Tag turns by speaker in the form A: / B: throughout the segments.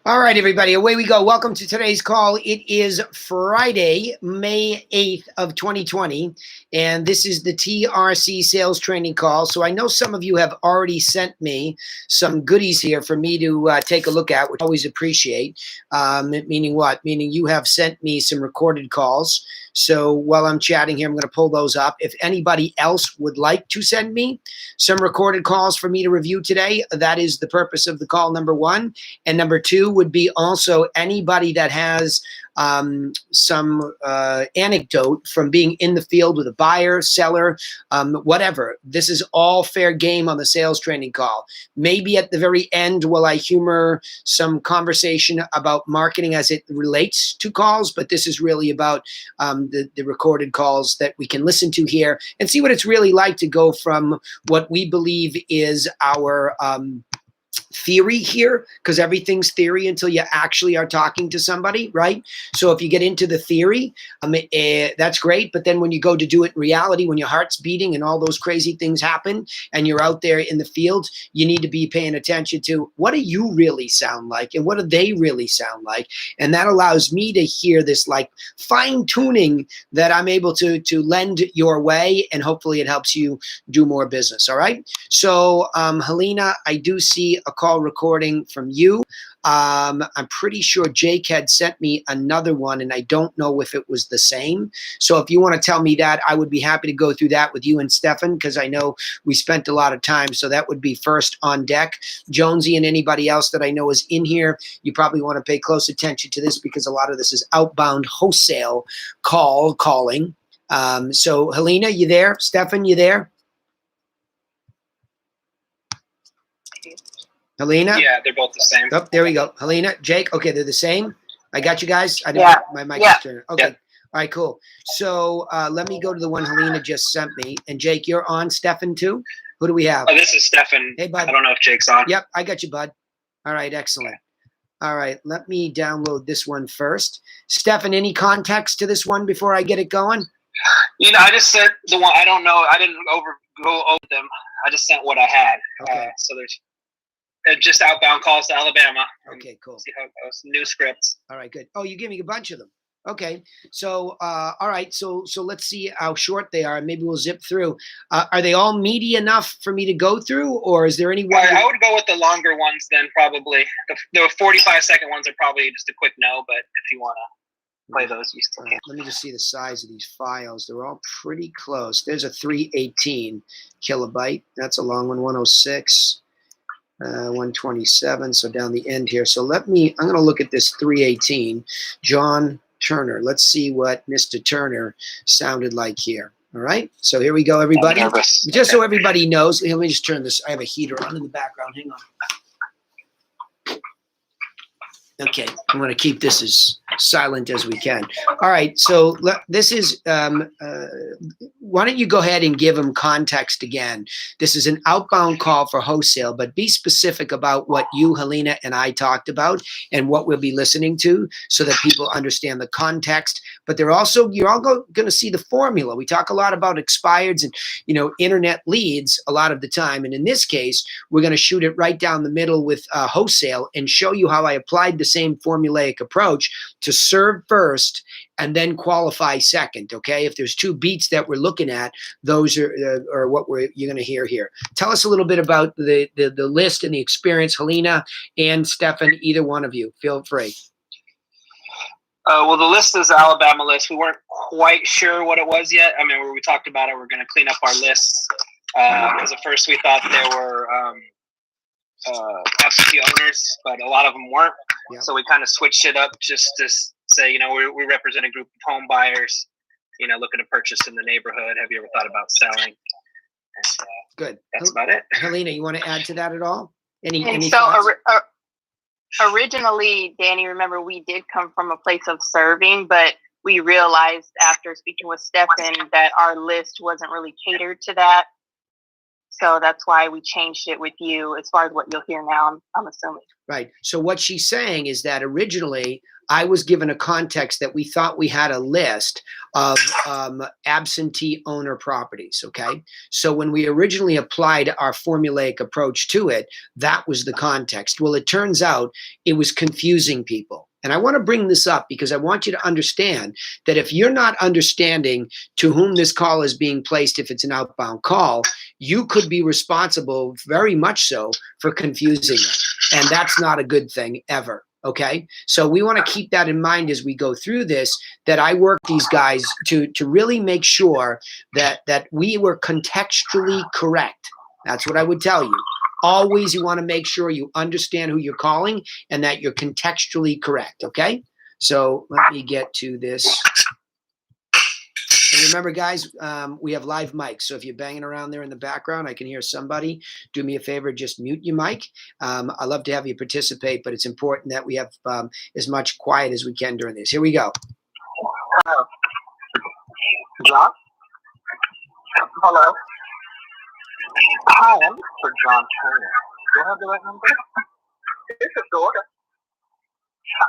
A: All right, everybody, away we go. Welcome to today's call. It is Friday, May 8th of 2020, and this is the TRC sales training call. So I know some of you have already sent me some goodies here for me to take a look at, which I always appreciate. Meaning what? Meaning you have sent me some recorded calls. So while I'm chatting here, I'm going to pull those up. If anybody else would like to send me some recorded calls for me to review today, that is the purpose of the call, number one. And number two would be also anybody that has some anecdote from being in the field with a buyer, seller, whatever. This is all fair game on the sales training call. Maybe at the very end, will I humor some conversation about marketing as it relates to calls, but this is really about the recorded calls that we can listen to here and see what it's really like to go from what we believe is our theory here, because everything's theory until you actually are talking to somebody, right? So if you get into the theory, that's great. But then when you go to do it in reality, when your heart's beating and all those crazy things happen and you're out there in the field, you need to be paying attention to what do you really sound like and what do they really sound like? And that allows me to hear this like fine tuning that I'm able to lend your way, and hopefully it helps you do more business. All right. So Helena, I do see a call recording from you. I'm pretty sure Jake had sent me another one, and I don't know if it was the same. So if you want to tell me that, I would be happy to go through that with you and Stefan, because I know we spent a lot of time. So that would be first on deck. Jonesy and anybody else that I know is in here, you probably want to pay close attention to this because a lot of this is outbound wholesale calling. So Helena, you there? Stefan, you there? Helena?
B: Yeah, they're both the same.
A: Oh, there we go. Helena, Jake. Okay, they're the same. I got you guys. I
C: Yeah.
A: My mic
C: Yeah.
A: is turning. Okay.
B: Yeah.
A: All right, cool. So let me go to the one Helena just sent me. And Jake, you're on. Stefan too? Who do we have?
B: Oh, this is Stefan.
A: Hey, bud.
B: I don't know if Jake's on.
A: Yep, I got you, bud. All right, excellent. All right, let me download this one first. Stefan, any context to this one before I get it going?
B: You know, I just sent the one. I don't know. I didn't go over them. I just sent what I had.
A: Okay.
B: So there's just outbound calls to Alabama.
A: Okay, cool.
B: See how it goes. New scripts.
A: All right, good. Oh, you gave me a bunch of them. Okay, so all right, so let's see how short they are. Maybe we'll zip through. Are they all meaty enough for me to go through, or is there any one?
B: I would go with the longer ones then, probably. The 45-second ones are probably just a quick no, but if you want to play those, you still can.
A: Let me just see the size of these files. They're all pretty close. There's a 318 kilobyte. That's a long one. 106. 127, so down the end here. So I'm going to look at this 318, John Turner. Let's see what Mr. Turner sounded like here. All right, so here we go, everybody. Just so everybody knows, let me just turn this. I have a heater on in the background. Hang on. Okay, I'm going to keep this as silent as we can. All right, so this is, why don't you go ahead and give them context again? This is an outbound call for wholesale, but be specific about what you, Helena, and I talked about and what we'll be listening to so that people understand the context. But you're all going to see the formula. We talk a lot about expireds and, internet leads a lot of the time. And in this case, we're going to shoot it right down the middle with wholesale and show you how I applied the same formulaic approach to serve first and then qualify second. Okay, if there's two beats that we're looking at, those are what you're going to hear here. Tell us a little bit about the list and the experience, Helena and Stefan. Either one of you, feel free.
B: Well, the list is the Alabama list. We weren't quite sure what it was yet. I mean, we talked about it. We're going to clean up our lists because at first we thought there were absentee owners, but a lot of them weren't. Yeah. So we kind of switched it up just to say, we represent a group of home buyers, looking to purchase in the neighborhood. Have you ever thought about selling? And,
A: good.
B: That's about it.
A: Helena, you want to add to that at all? Any
C: so
A: thoughts?
C: Originally, Danny, remember we did come from a place of serving, but we realized after speaking with Stefan that our list wasn't really catered to that. So that's why we changed it with you as far as what you'll hear now, I'm assuming.
A: Right. So what she's saying is that originally I was given a context that we thought we had a list of absentee owner properties. Okay. So when we originally applied our formulaic approach to it, that was the context. Well, it turns out it was confusing people. And I want to bring this up because I want you to understand that if you're not understanding to whom this call is being placed, if it's an outbound call, you could be responsible, very much so, for confusing them. And that's not a good thing ever. Okay. So we want to keep that in mind as we go through this, that I work these guys to really make sure that we were contextually correct. That's what I would tell you. Always you want to make sure you understand who you're calling and that you're contextually correct. Okay. So let me get to this. And remember, guys, we have live mics. So if you're banging around there in the background, I can hear somebody. Do me a favor, just mute your mic. I love to have you participate, but it's important that we have as much quiet as we can during this. Here we go.
D: John? Hello? Hi, I'm for John Turner. Do I have the right number? This is the order.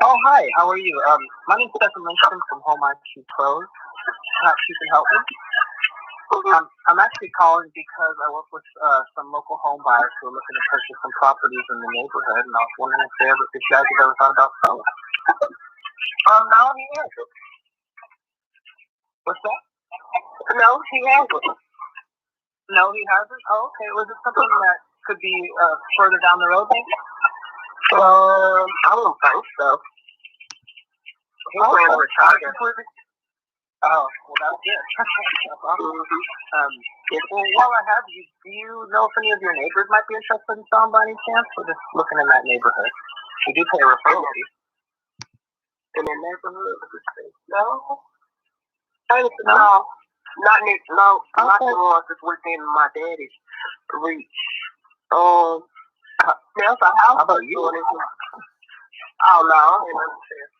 D: Oh, hi. How are you? My name's Stephen Winston from Home IQ Pros. Perhaps you can help me. I'm actually calling because I work with some local home buyers who are looking to purchase some properties in the neighborhood, and I was wondering if you guys have ever thought about selling. No, he hasn't. What's that? No, he hasn't. No, he hasn't? Oh, okay. Was it something that could be further down the road, maybe? I don't think so. He's going to retire. Oh, well, that's good. That's awesome. While I have you, do you know if any of your neighbors might be interested in selling by any chance? We're just looking in that neighborhood. We do pay a referral fee. In the neighborhood? No? No. Not the ones that's within my daddy's reach. There's a house. How about you? Oh, no, I didn't understand.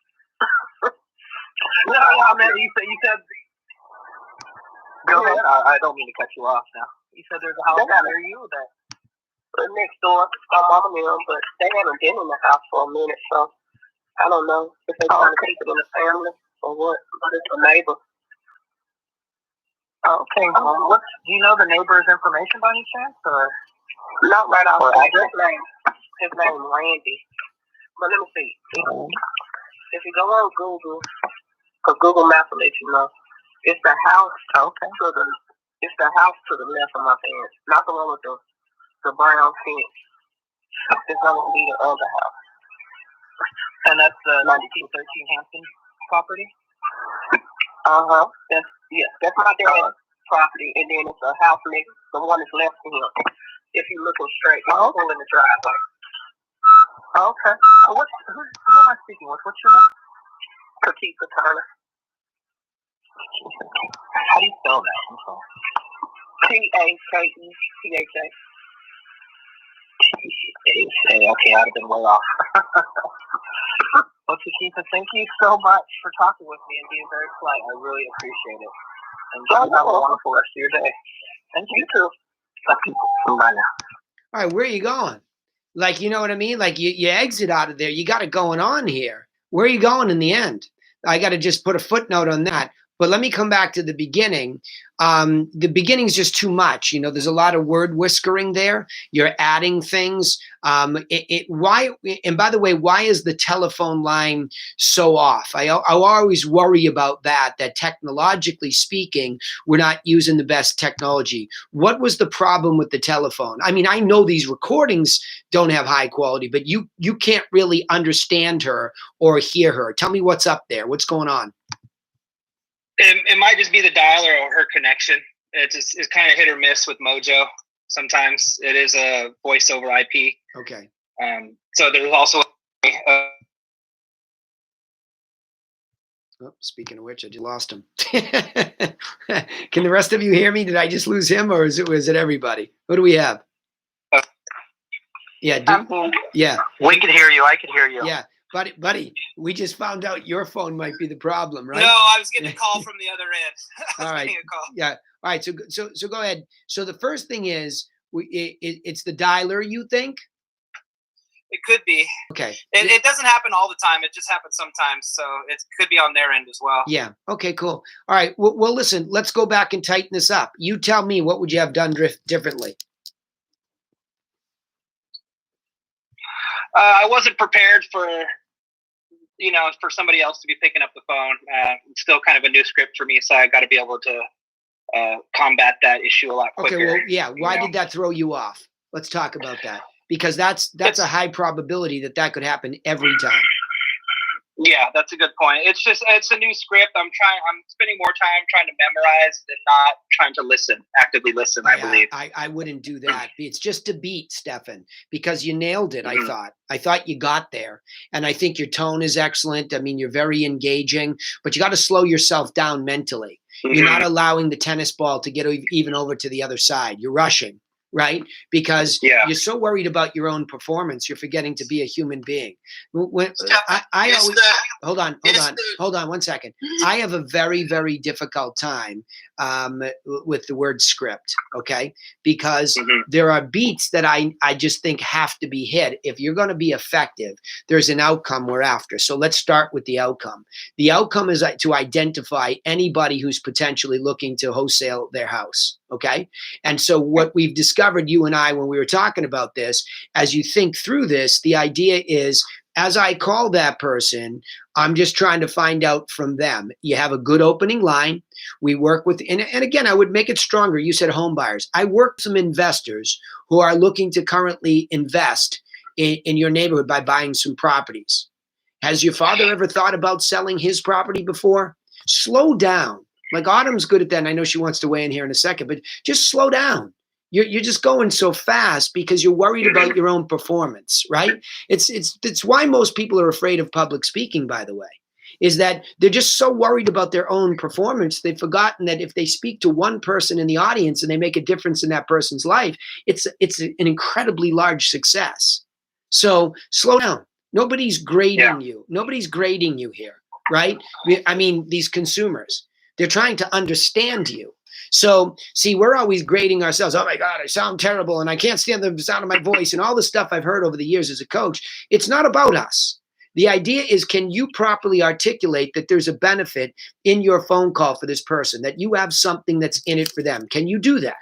D: No, I mean, you said. Go ahead. I don't mean to cut you off now. You said there's a house near you that. Next door, my mom and them, but they haven't been in the house for a minute, so I don't know if they're trying to keep it in the family or what. But it's a neighbor. Okay. Do you know the neighbor's information by any chance, or not right off? His name is Randy. But let me see. If you go on Google, because Google Maps will let you know, it's the house. Okay. It's the house to the left of my parents, not the one with the brown fence. It's going to be the other house. And that's the 9213 Hampton property. That's my dad's property, and then it's a house next, the one that's left to him. If you're looking straight, pull in the driveway. Okay. Who am I speaking with? What's your name? Kakita Turner. How do you spell that? I'm sorry. Taketha. Okay, I'd have been way off. Well, Kakita, thank you so much for talking with me and being very polite. I really appreciate it. And you have a wonderful rest of your day. Thank you too. Bye now.
A: All right, where are you going? Like, you know what I mean? Like you exit out of there. You got it going on here. Where are you going in the end? I got to just put a footnote on that. But let me come back to the beginning. The beginning's just too much. You know, there's a lot of word whiskering there. You're adding things. Why? And by the way, why is the telephone line so off? I always worry about that technologically speaking, we're not using the best technology. What was the problem with the telephone? I mean, I know these recordings don't have high quality, but you can't really understand her or hear her. Tell me what's up there. What's going on?
B: It might just be the dialer or her connection. It's kind of hit or miss with Mojo. Sometimes it is a voice over IP.
A: Okay.
B: So there's also.
A: Speaking of which, I just lost him. Can the rest of you hear me? Did I just lose him, or is it everybody? What do we have? Yeah. Yeah.
D: We can hear you. I can hear you.
A: Yeah. Buddy, we just found out your phone might be the problem, right?
B: No, I was getting a call from the other end.
A: All right. Yeah. All right. So go ahead. So the first thing is, It's the dialer, you think?
B: It could be.
A: Okay.
B: It doesn't happen all the time. It just happens sometimes. So it could be on their end as well.
A: Yeah. Okay, cool. All right. Well, listen, let's go back and tighten this up. You tell me, what would you have done differently?
B: I wasn't prepared for somebody else to be picking up the phone. It's still kind of a new script for me, so I got to be able to combat that issue a lot quicker.
A: Okay, well, yeah. Why did that throw you off? Let's talk about that, because that's a high probability that could happen every time.
B: Yeah, that's a good point. It's a new script. I'm spending more time trying to memorize than not trying to actively listen, I believe.
A: I wouldn't do that. It's just a beat, Stefan, because you nailed it.
B: Mm-hmm.
A: I thought you got there. And I think your tone is excellent. I mean, you're very engaging, but you got to slow yourself down mentally. Mm-hmm. You're not allowing the tennis ball to get even over to the other side. You're rushing. Right? Because you're so worried about your own performance, you're forgetting to be a human being. Hold on 1 second. I have a very, very difficult time with the word script, okay? Because there are beats that I just think have to be hit. If you're going to be effective, there's an outcome we're after. So let's start with the outcome. The outcome is to identify anybody who's potentially looking to wholesale their house, okay? And so what we've discovered, you and I, when we were talking about this, as you think through this, the idea is, as I call that person, I'm just trying to find out from them. You have a good opening line. We work with, and again, I would make it stronger. You said home buyers. I work with some investors who are looking to currently invest in your neighborhood by buying some properties. Has your father ever thought about selling his property before? Slow down. Like Autumn's good at that, and I know she wants to weigh in here in a second, but just slow down. You're just going so fast because you're worried about your own performance, right? It's why most people are afraid of public speaking, by the way, is that they're just so worried about their own performance. They've forgotten that if they speak to one person in the audience and they make a difference in that person's life, it's an incredibly large success. So slow down. Nobody's grading you. Nobody's grading you here, right? I mean, these consumers, they're trying to understand you. So, see, we're always grading ourselves. Oh, my God, I sound terrible, and I can't stand the sound of my voice, and all the stuff I've heard over the years as a coach. It's not about us. The idea is, can you properly articulate that there's a benefit in your phone call for this person, that you have something that's in it for them? Can you do that?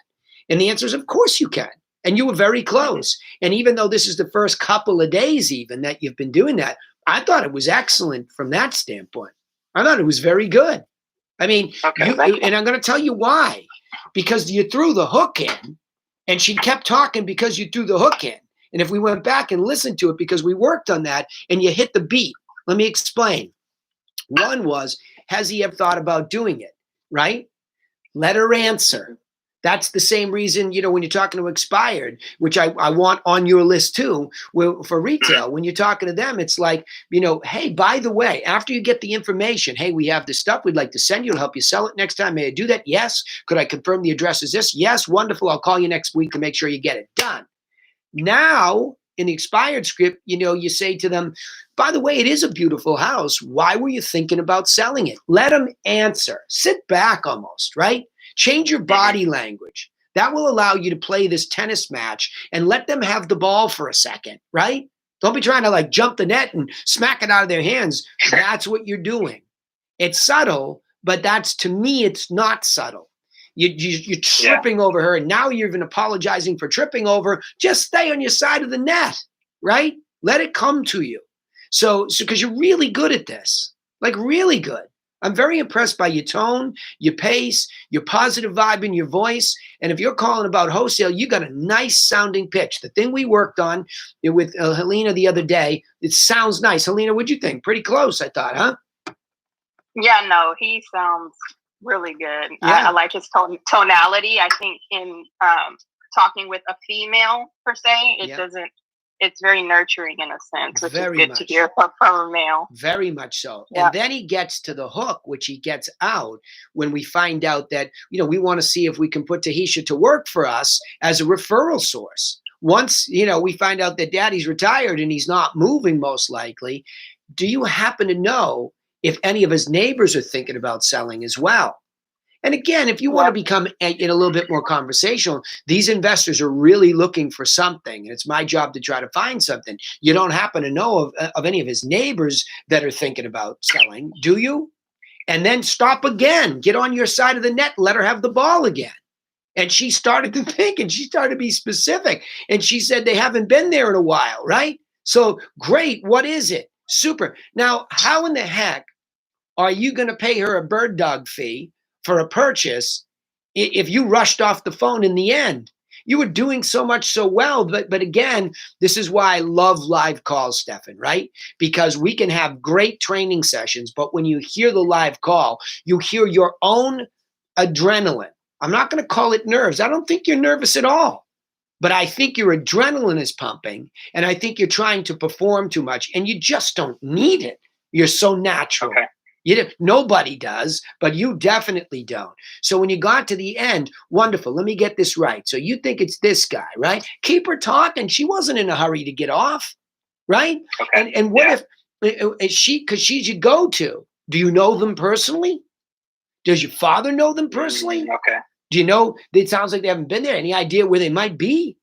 A: And the answer is, of course you can. And you were very close. And even though this is the first couple of days even that you've been doing that, I thought it was excellent from that standpoint. I thought it was very good. I mean, and I'm going to tell you why. Because you threw the hook in, and she kept talking because you threw the hook in. And if we went back and listened to it, because we worked on that, and you hit the beat. Let me explain. One was, has he ever thought about doing it? Right? Let her answer. That's the same reason, when you're talking to expired, which I want on your list too, for retail, when you're talking to them, it's like, hey, by the way, after you get the information, hey, we have this stuff we'd like to send you to help you sell it next time. May I do that? Yes. Could I confirm the address is this? Yes. Wonderful. I'll call you next week to make sure you get it done. Now, in the expired script, you say to them, by the way, it is a beautiful house. Why were you thinking about selling it? Let them answer. Sit back almost, right? Change your body language. That will allow you to play this tennis match and let them have the ball for a second, right? Don't be trying to jump the net and smack it out of their hands. That's what you're doing. It's subtle, but to me, it's not subtle. You're tripping over her, and now you're even apologizing for tripping over. Just stay on your side of the net, right? Let it come to you. So because you're really good at this, really good. I'm very impressed by your tone, your pace, your positive vibe in your voice. And if you're calling about wholesale, you got a nice sounding pitch. The thing we worked on with Helena the other day, it sounds nice. Helena, what'd you think? Pretty close, I thought, huh?
C: Yeah, no, he sounds really good.
A: Yeah.
C: I like his tonality. I think in talking with a female per se, it's very nurturing in a sense, which is good to hear from a male. Very much so.
A: Yeah. And then he gets to the hook, which he gets out when we find out that, we want to see if we can put Tahisha to work for us as a referral source. Once, we find out that daddy's retired and he's not moving most likely, do you happen to know if any of his neighbors are thinking about selling as well? And again, if you want to become in a little bit more conversational, these investors are really looking for something. And it's my job to try to find something. You don't happen to know of any of his neighbors that are thinking about selling, do you? And then stop again. Get on your side of the net. Let her have the ball again. And she started to think, and she started to be specific. And she said they haven't been there in a while, right? So great. What is it? Super. Now, how in the heck are you going to pay her a bird dog fee for a purchase if you rushed off the phone in the end? You were doing so much so well, but again, this is why I love live calls, Stefan, right? Because we can have great training sessions, but when you hear the live call, you hear your own adrenaline. I'm not going to call it nerves. I don't think you're nervous at all, but I think your adrenaline is pumping, and I think you're trying to perform too much, and you just don't need it. You're so natural. Okay. Nobody does, but you definitely don't. So when you got to the end, wonderful. Let me get this right. So you think it's this guy, right? Keep her talking. She wasn't in a hurry to get off, right? Okay. And what if she, because she's your go-to. Do you know them personally? Does your father know them personally? Okay. Do you know, it sounds like they haven't been there. Any idea where they might be?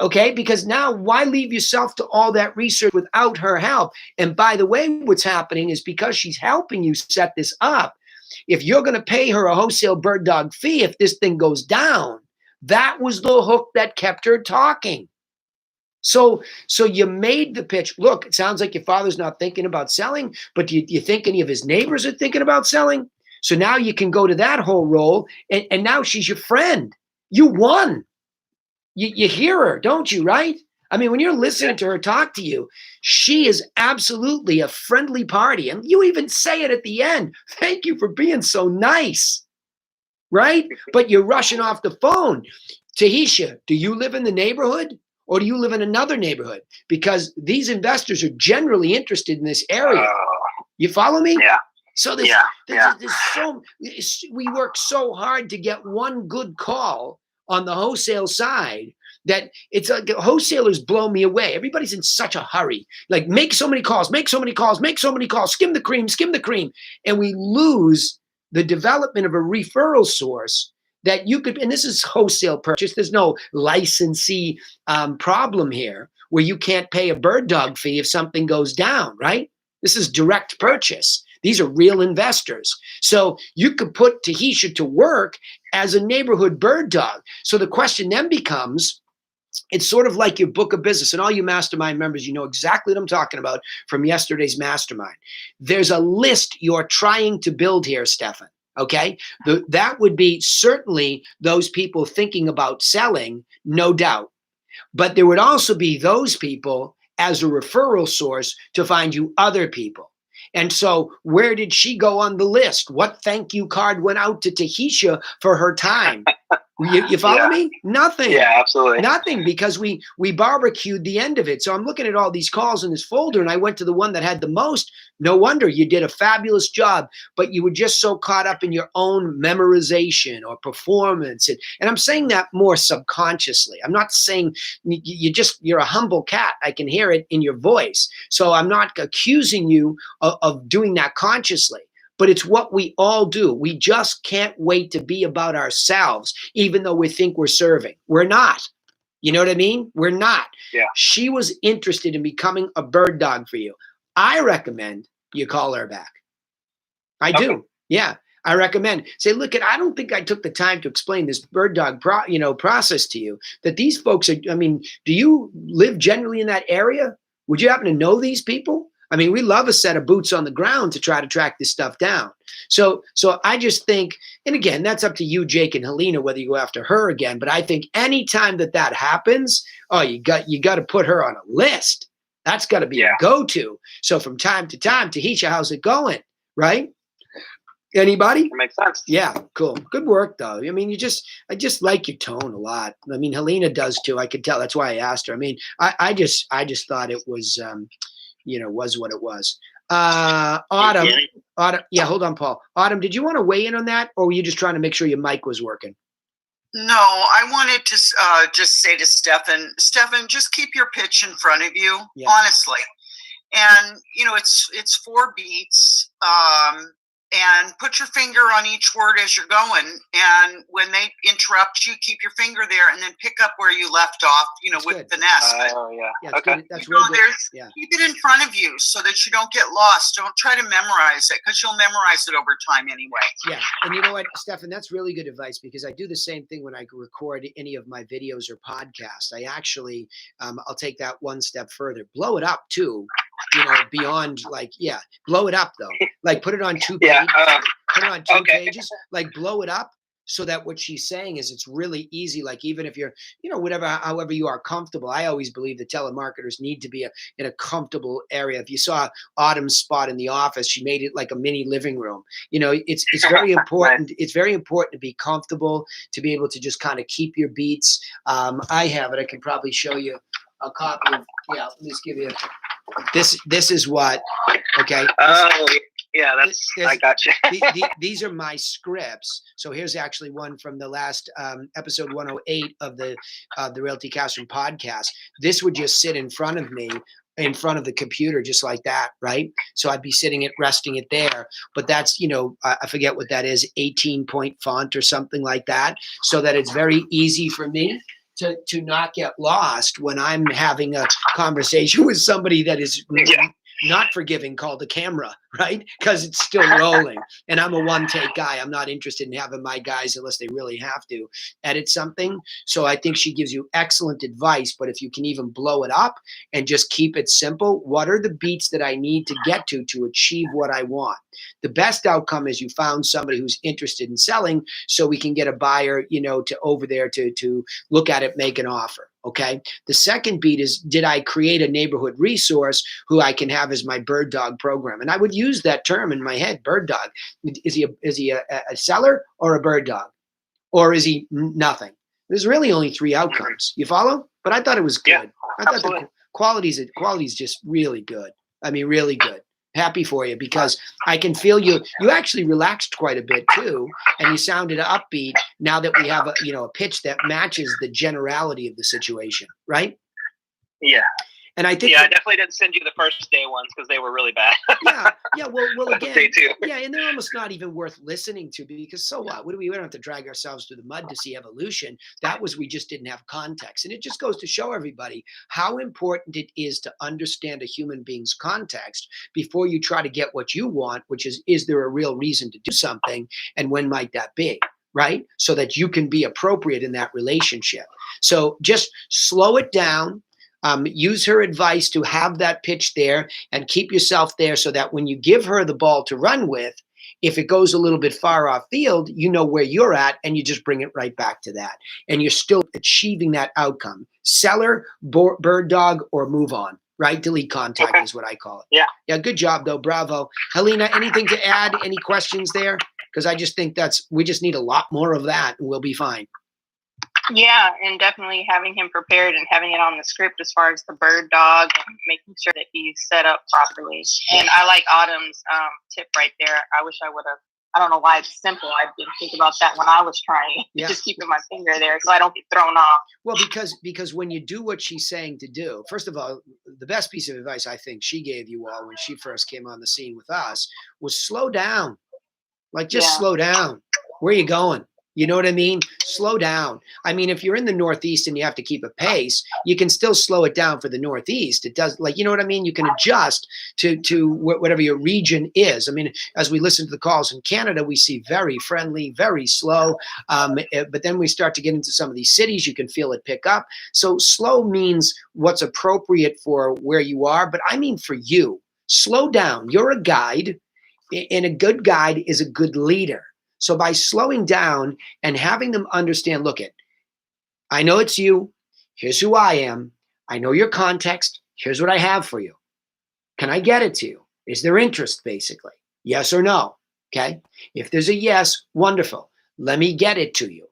A: Okay, because now why leave yourself to all that research without her help? And by the way, what's happening is because she's helping you set this up. If you're going to pay her a wholesale bird dog fee, if this thing goes down, that was the hook that kept her talking. So you made the pitch. Look, it sounds like your father's not thinking about selling, but do you think any of his neighbors are thinking about selling? So now you can go to that whole role, and now she's your friend. You won. You hear her, don't you, right? I mean, when you're listening to her talk to you, she is absolutely a friendly party. And you even say it at the end. Thank you for being so nice, right? But you're rushing off the phone. Tahisha, do you live in the neighborhood or do you live in another neighborhood? Because these investors are generally interested in this area. You follow me? Yeah. So there's we work so hard to get one good call on the wholesale side that it's like wholesalers blow me away. Everybody's in such a hurry. Like make so many calls, make so many calls, make so many calls, skim the cream, skim the cream. And we lose the development of a referral source that you could, and this is wholesale purchase. There's no licensee problem here where you can't pay a bird dog fee if something goes down, right? This is direct purchase. These are real investors. So you could put Tahisha to work as a neighborhood bird dog. So the question then becomes, it's sort of like your book of business. And all you mastermind members, you know exactly what I'm talking about from yesterday's mastermind. There's a list you're trying to build here, Stefan. Okay? That would be certainly those people thinking about selling, no doubt. But there would also be those people as a referral source to find you other people. And so where did she go on the list? What thank you card went out to Tahisha for her time? You follow me? Nothing. Yeah, absolutely. Nothing, because we barbecued the end of it. So I'm looking at all these calls in this folder, and I went to the one that had the most. No wonder you did a fabulous job, but you were just so caught up in your own memorization or performance. And I'm saying that more subconsciously. I'm not saying you're a humble cat. I can hear it in your voice. So I'm not accusing you of doing that consciously. But it's what we all do. We just can't wait to be about ourselves, even though we think we're serving. We're not. You know what I mean? We're not. Yeah. She was interested in becoming a bird dog for you. I recommend you call her back. I do. Yeah. I recommend. Say, look, I don't think I took the time to explain this bird dog process to you, that these folks are, I mean, do you live generally in that area? Would you happen to know these people? I mean, we love a set of boots on the ground to try to track this stuff down. So I just think, and again, that's up to you, Jake and Helena, whether you go after her again. But I think anytime that happens, you got to put her on a list. That's got to be a go-to. So from time to time, Tahisha, how's it going? Right? Anybody? That makes sense. Yeah, cool. Good work, though. I mean, I just like your tone a lot. I mean, Helena does too. I could tell. That's why I asked her. I mean, I just thought it was. Was what it was. Autumn, yeah, hold on, Paul. Autumn, did you want to weigh in on that, or were you just trying to make sure your mic was working?
E: No, I wanted to just say to Stefan, just keep your pitch in front of you, honestly. And, it's 4 beats. and put your finger on each word as you're going. And when they interrupt you, keep your finger there and then pick up where you left off,
A: That's
E: with
A: good.
E: finesse.
B: Oh, yeah.
A: Yeah,
B: Okay.
A: good. That's real good. Yeah.
E: Keep it in front of you so that you don't get lost. Don't try to memorize it, because you'll memorize it over time anyway.
A: Yeah. And you know what, Stefan, that's really good advice, because I do the same thing when I record any of my videos or podcasts. I actually, I'll take that one step further, blow it up too, beyond blow it up though. Like put it on 2 pages, put it on 2 pages, like blow it up so that what she's saying is it's really easy. Like even if you're, however you are comfortable, I always believe that telemarketers need to be in a comfortable area. If you saw Autumn's spot in the office, she made it like a mini living room. It's very important. It's very important to be comfortable, to be able to just kind of keep your beats. I have it. I can probably show you a copy of, let me just give you this is what, okay.
B: Oh, yeah, I got you.
A: These are my scripts. So here's actually one from the last episode 108 of the Realty Classroom podcast. This would just sit in front of me, in front of the computer, just like that, right? So I'd be resting it there. But that's, I forget what that is, 18-point font or something like that, so that it's very easy for me to not get lost when I'm having a conversation with somebody that is not forgiving called the camera, right? Because it's still rolling. And I'm a one-take guy. I'm not interested in having my guys, unless they really have to, edit something. So I think she gives you excellent advice. But if you can even blow it up and just keep it simple, what are the beats that I need to get to achieve what I want? The best outcome is you found somebody who's interested in selling, so we can get a buyer, to over there to look at it, make an offer. Okay. The second beat is, did I create a neighborhood resource who I can have as my bird dog program? And I would use that term in my head, bird dog. Is he a seller or a bird dog? Or is he nothing? There's really only 3 outcomes. You follow? But I thought it was good.
B: Yeah,
A: I thought the quality's just really good. I mean, really good. Happy for you, because I can feel you actually relaxed quite a bit too, and you sounded upbeat now that we have a pitch that matches the generality of the situation, right?
B: Yeah.
A: And I think
B: I definitely didn't send you the first day ones because they were really bad.
A: Well, again,
B: day 2.
A: Yeah, and they're almost not even worth listening to, because so what? We don't have to drag ourselves through the mud to see evolution. We just didn't have context. And it just goes to show everybody how important it is to understand a human being's context before you try to get what you want, which is there a real reason to do something, and when might that be? Right? So that you can be appropriate in that relationship. So just slow it down. Use her advice to have that pitch there and keep yourself there, so that when you give her the ball to run with, if it goes a little bit far off field, you know where you're at, and you just bring it right back to that. And you're still achieving that outcome. Seller, bird dog, or move on, right? Delete contact is what I call it.
B: Yeah.
A: Yeah, good job though. Bravo. Helena, anything to add? Any questions there? Because I just think we just need a lot more of that and we'll be fine.
C: Yeah, and definitely having him prepared and having it on the script as far as the bird dog, and making sure that he's set up properly. And I like Autumn's tip right there. I wish I would have. I don't know why it's simple. I didn't think about that when I was trying. Just keeping my finger there so I don't get thrown off.
A: Well, because when you do what she's saying to do, first of all, the best piece of advice I think she gave you all when she first came on the scene with us was slow down. Like just slow down. Where are you going? You know what I mean? Slow down. I mean, if you're in the Northeast and you have to keep a pace, you can still slow it down for the Northeast. It does, like, you know what I mean? You can adjust to whatever your region is. I mean, as we listen to the calls in Canada, we see very friendly, very slow. But then we start to get into some of these cities, you can feel it pick up. So slow means what's appropriate for where you are. But I mean, for you, slow down. You're a guide, and a good guide is a good leader. So by slowing down and having them understand, look, I know it's you. Here's who I am. I know your context. Here's what I have for you. Can I get it to you? Is there interest, basically? Yes or no? Okay. If there's a yes, wonderful. Let me get it to you.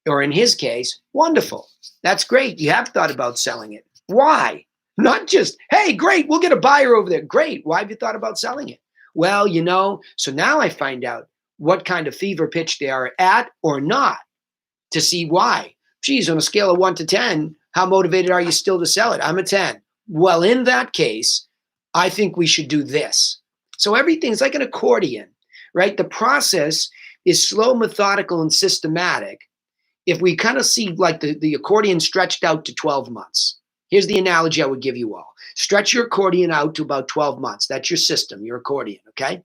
A: Or in his case, wonderful. That's great. You have thought about selling it. Why? Not just, hey, great, we'll get a buyer over there. Great. Why have you thought about selling it? Well, so now I find out what kind of fever pitch they are at or not, to see why. Geez, on a scale of 1 to 10, how motivated are you still to sell it? I'm a 10. Well, in that case, I think we should do this. So everything's like an accordion. right? The process is slow, methodical, and systematic. If we kind of see like the accordion stretched out to 12 months. Here's the analogy I would give you all. Stretch your accordion out to about 12 months. That's your system, your accordion, okay?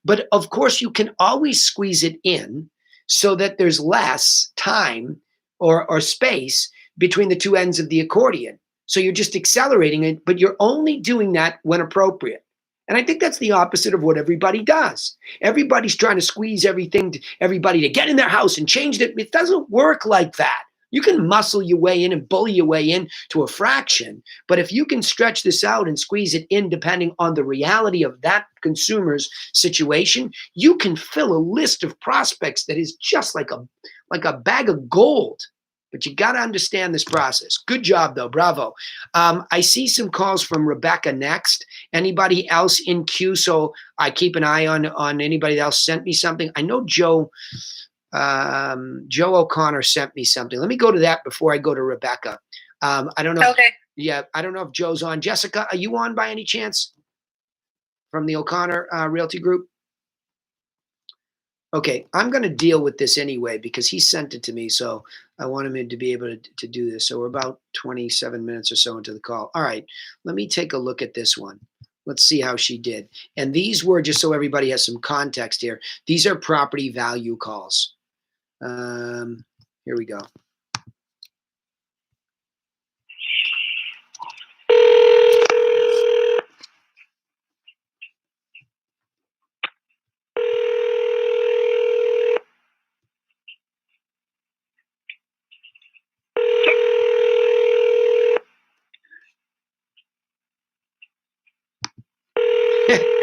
A: But of course, you can always squeeze it in so that there's less time or space between the two ends of the accordion. So you're just accelerating it, but you're only doing that when appropriate. And I think that's the opposite of what everybody does. Everybody's trying to squeeze everybody to get in their house and change it. It doesn't work like that. You can muscle your way in and bully your way in to a fraction, but if you can stretch this out and squeeze it in depending on the reality of that consumer's situation, you can fill a list of prospects that is just like a bag of gold. But you got to understand this process. Good job, though. Bravo. I see some calls from Rebecca next. Anybody else in queue? So I keep an eye on anybody else sent me something. I know Joe O'Connor sent me something. Let me go to that before I go to Rebecca. I don't know.
C: Okay.
A: Yeah, I don't know if Joe's on. Jessica, are you on by any chance from the O'Connor Realty Group? Okay, I'm going to deal with this anyway because he sent it to me, so I want him to be able to do this. So we're about 27 minutes or so into the call. All right, let me take a look at this one. Let's see how she did. And these were, just so everybody has some context here, these are property value calls. Here we go.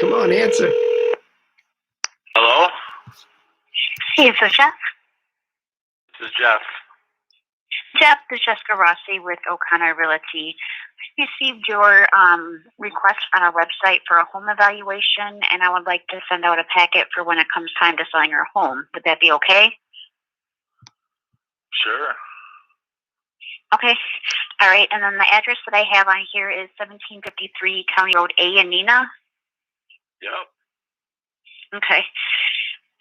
A: Come on, answer.
F: Hello?
G: Hey, is this Jeff?
F: This is Jeff.
G: Jeff, this is Jessica Rossi with O'Connor Realty. I received your request on our website for a home evaluation, and I would like to send out a packet for when it comes time to selling your home. Would that be okay?
F: Sure.
G: Okay. All right. And then the address that I have on here is 1753 County Road A in Neenah.
F: Yep.
G: Okay.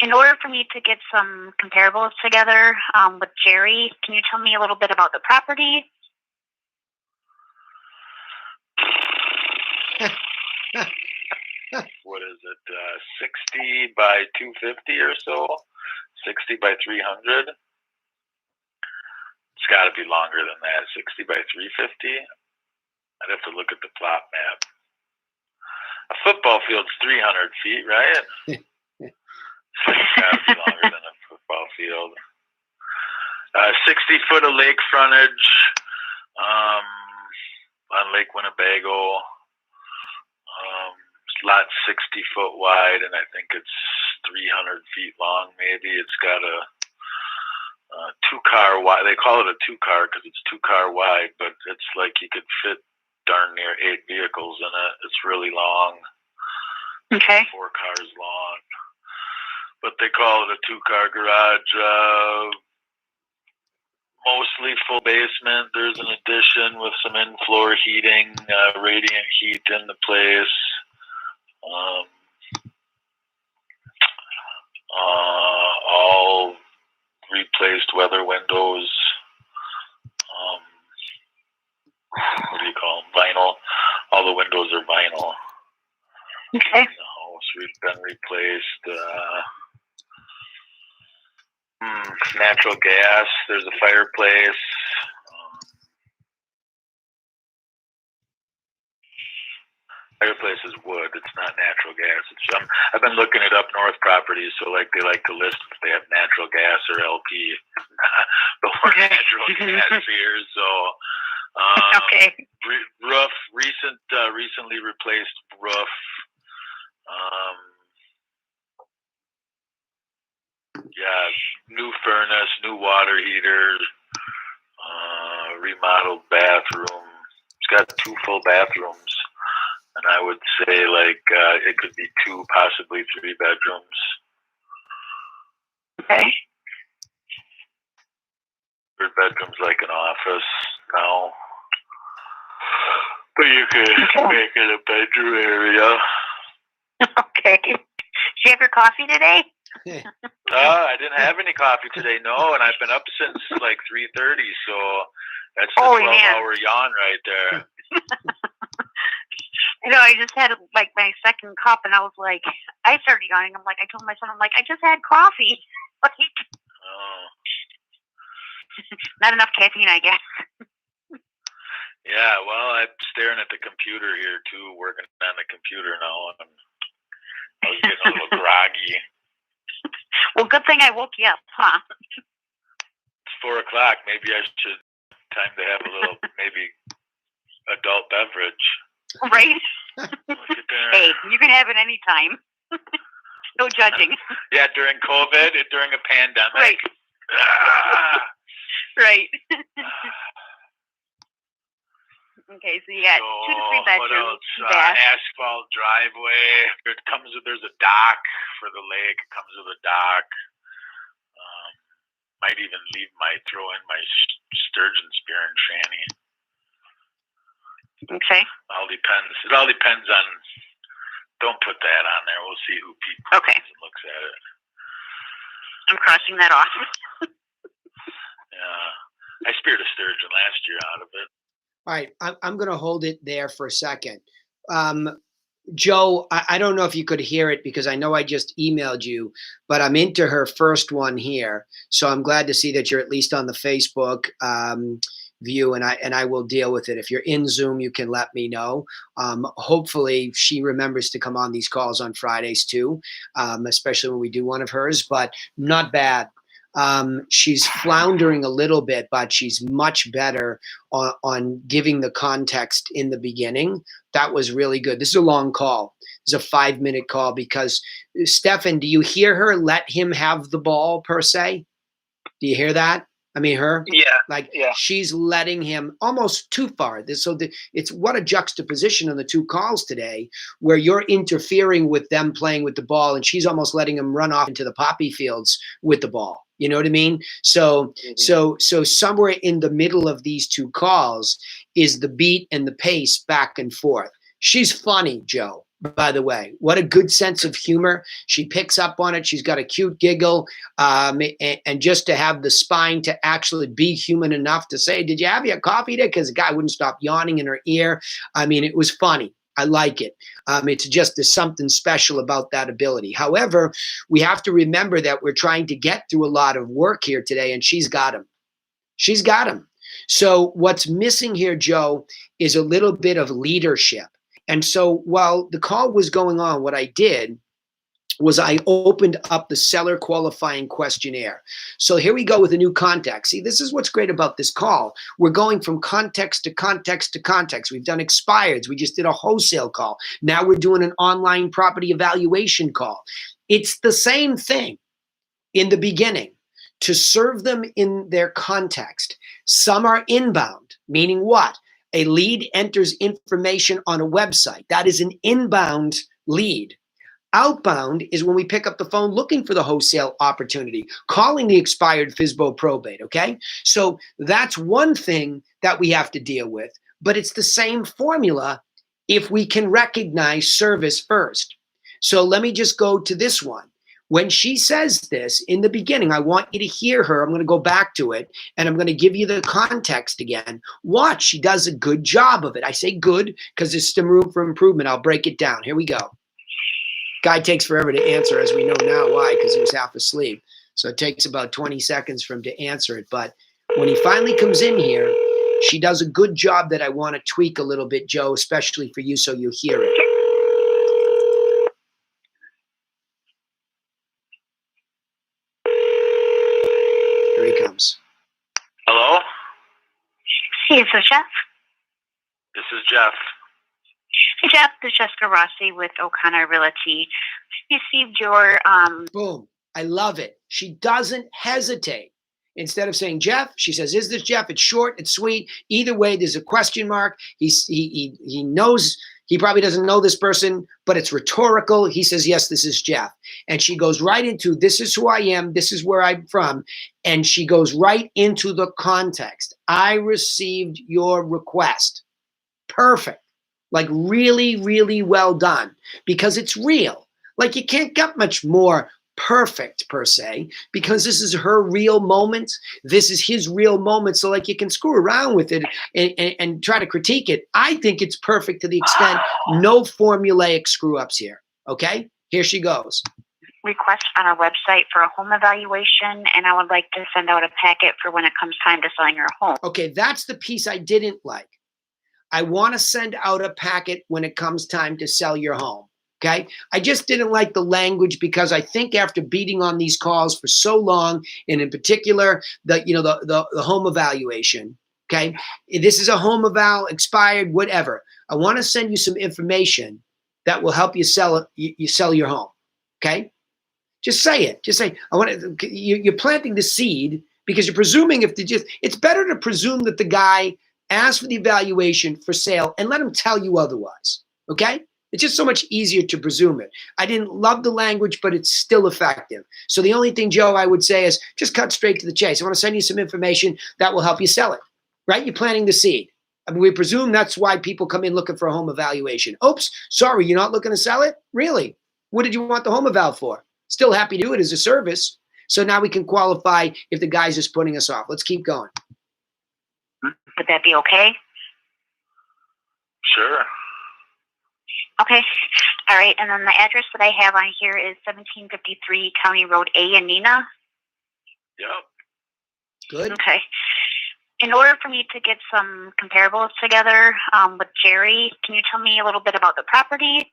G: In order for me to get some comparables together with Jerry, can you tell me a little bit about the property?
F: What is it? 60 by 250 or so? 60 by 300? It's got to be longer than that. 60 by 350? I'd have to look at the plot map. A football field's 300 feet, right? So it's got to be longer than a football field. 60 foot of lake frontage on Lake Winnebago. Lot 60 foot wide, and I think it's 300 feet long. Maybe it's got a 2-car wide. They call it a 2-car because it's 2-car wide, but it's like you could fit darn near 8 vehicles in it. It's really long.
G: Okay.
F: 4 cars long, but they call it a 2-car garage. Mostly full basement. There's an addition with some in-floor heating, radiant heat in the place. All replaced weather windows. What do you call them? Vinyl. All the windows are vinyl.
G: Okay.
F: The house been replaced. Natural gas. There's a fireplace. Fireplace is wood. It's not natural gas. It's I've been looking it up north properties, so like they like to list if they have natural gas or LP. The more natural gas here. So
G: Okay.
F: Roof recently replaced roof. Yeah, new furnace, new water heater, remodeled bathroom. It's got 2 full bathrooms. And I would say, like, it could be 2, possibly 3 bedrooms.
G: Okay.
F: 3rd bedroom's like an office now. But you could make it a bedroom area.
G: Okay. you have your coffee today?
F: I didn't have any coffee today, no, and I've been up since like 3:30, so that's the
G: Holy
F: 12-hour yawn right there.
G: I just had like my second cup, and I was like, I started yawning. I'm like, I told my son, I'm like, I just had coffee. Like,
F: Oh.
G: not enough caffeine, I guess.
F: Yeah, well, I'm staring at the computer here too, working on the computer now, and I was getting a little groggy.
G: Well, good thing I woke you up, huh?
F: It's 4 o'clock. Maybe I should time to have a little maybe adult beverage.
G: Right?
F: Look at there.
G: Hey, you can have it anytime. No judging.
F: Yeah, during COVID, during a pandemic.
G: Right. Right. Okay, so you got 2 to 3 bedrooms.
F: What else? Asphalt driveway. There's a dock for the lake. It comes with a dock. Might even throw in my sturgeon spear and shanty.
G: Okay.
F: It all depends on. Don't put that on there. We'll see who people looks at it.
G: I'm crossing that off.
F: Yeah, I speared a sturgeon last year out of it.
A: All right, I'm going to hold it there for a second. Joe, I don't know if you could hear it because I know I just emailed you, but I'm into her first one here. So I'm glad to see that you're at least on the Facebook view, and I will deal with it. If you're in Zoom, you can let me know. Hopefully she remembers to come on these calls on Fridays too, especially when we do one of hers, but not bad. She's floundering a little bit, but she's much better on giving the context in the beginning. That was really good. This is a long call. It's a 5-minute call because Stefan, do you hear her let him have the ball per se? Do you hear that? I mean, her?
B: Yeah.
A: She's letting him almost too far. It's what a juxtaposition on the 2 calls today where you're interfering with them playing with the ball and she's almost letting him run off into the poppy fields with the ball. You know what I mean? So somewhere in the middle of these 2 calls is the beat and the pace back and forth. She's funny, Joe, by the way. What a good sense of humor. She picks up on it. She's got a cute giggle. And just to have the spine to actually be human enough to say, did you have your coffee today? Because the guy wouldn't stop yawning in her ear. I mean, it was funny. I like it. There's something special about that ability. However, we have to remember that we're trying to get through a lot of work here today, and she's got him. She's got him. So what's missing here, Joe, is a little bit of leadership. And so while the call was going on, what I did was I opened up the seller qualifying questionnaire. So here we go with a new context. See, this is what's great about this call. We're going from context to context to context. We've done expireds. We just did a wholesale call. Now we're doing an online property evaluation call. It's the same thing in the beginning to serve them in their context. Some are inbound, meaning what? A lead enters information on a website. That is an inbound lead. Outbound is when we pick up the phone looking for the wholesale opportunity, calling the expired FSBO probate, okay? So that's one thing that we have to deal with, but it's the same formula if we can recognize service first. So let me just go to this one. When she says this in the beginning, I want you to hear her. I'm going to go back to it, and I'm going to give you the context again. Watch, she does a good job of it. I say good because there's still room for improvement. I'll break it down. Here we go. Guy takes forever to answer, as we know now. Why? Because he was half asleep. So it takes about 20 seconds for him to answer it. But when he finally comes in here, she does a good job that I want to tweak a little bit, Joe, especially for you so you hear it. Here he comes.
F: Hello?
G: Hey, is this Jeff?
F: This is Jeff.
G: Hey, Jeff, this is Jessica Rossi with O'Connor Realty. Received your
A: Boom. I love it. She doesn't hesitate. Instead of saying Jeff, she says, is this Jeff? It's short, it's sweet. Either way, there's a question mark. He knows, he probably doesn't know this person, but it's rhetorical. He says, yes, this is Jeff. And she goes right into, this is who I am. This is where I'm from. And she goes right into the context. I received your request. Perfect. Like really, really well done because it's real. Like you can't get much more perfect per se, because this is her real moment. This is his real moment. So like you can screw around with it and try to critique it. I think it's perfect to the extent no formulaic screw ups here. Okay, here she goes.
G: Request on our website for a home evaluation, and I would like to send out a packet for when it comes time to selling your home.
A: Okay, that's the piece I didn't like. I want to send out a packet when it comes time to sell your home. Okay. I just didn't like the language because I think after beating on these calls for so long, and in particular, the home evaluation. Okay. This is a home eval, expired, whatever. I want to send you some information that will help you sell it. You sell your home. Okay. Just say it. Just say, I want to, you're planting the seed because you're presuming it's better to presume that the guy asked for the evaluation for sale and let him tell you otherwise. Okay. It's just so much easier to presume it. I didn't love the language, but it's still effective. So the only thing, Joe, I would say is just cut straight to the chase. I want to send you some information that will help you sell it, right? You're planting the seed. I mean, we presume that's why people come in looking for a home evaluation. Oops, sorry, you're not looking to sell it? Really? What did you want the home eval for? Still happy to do it as a service. So now we can qualify if the guy's just putting us off. Let's keep going.
G: Would that be okay?
F: Sure.
G: Okay. All right. And then the address that I have on here is 1753 County Road A in Neenah.
F: Yep.
A: Good.
G: Okay. In order for me to get some comparables together with Jerry, can you tell me a little bit about the property?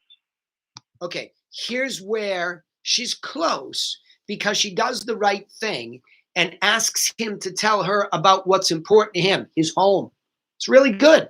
A: Okay. Here's where she's close because she does the right thing and asks him to tell her about what's important to him, his home. It's really good.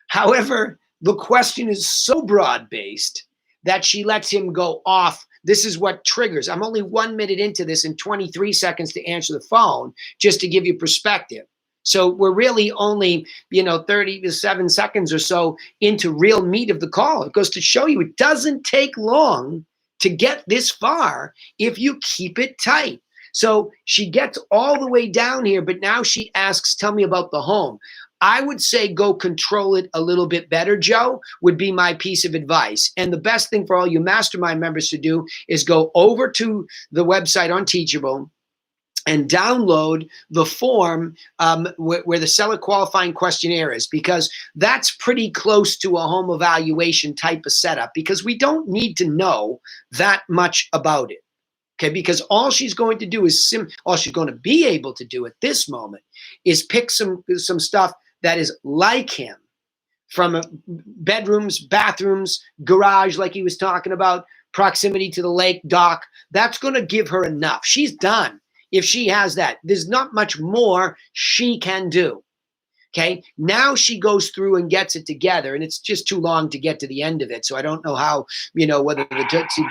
A: However, the question is so broad-based that she lets him go off. This is what triggers. I'm only 1 minute into this and 23 seconds to answer the phone, just to give you perspective. So we're really only, 37 seconds or so into real meat of the call. It goes to show you it doesn't take long to get this far if you keep it tight. So she gets all the way down here, but now she asks, tell me about the home. I would say go control it a little bit better, Joe, would be my piece of advice. And the best thing for all you mastermind members to do is go over to the website on Teachable and download the form where the seller qualifying questionnaire is, because that's pretty close to a home evaluation type of setup, because we don't need to know that much about it. Okay, because all she's going to do is all she's going to be able to do at this moment is pick some stuff that is like him, from bedrooms, bathrooms, garage, like he was talking about, proximity to the lake, dock. That's going to give her enough. She's done if she has that. There's not much more she can do. Okay, now she goes through and gets it together, and it's just too long to get to the end of it. So I don't know how, whether the Tootsie,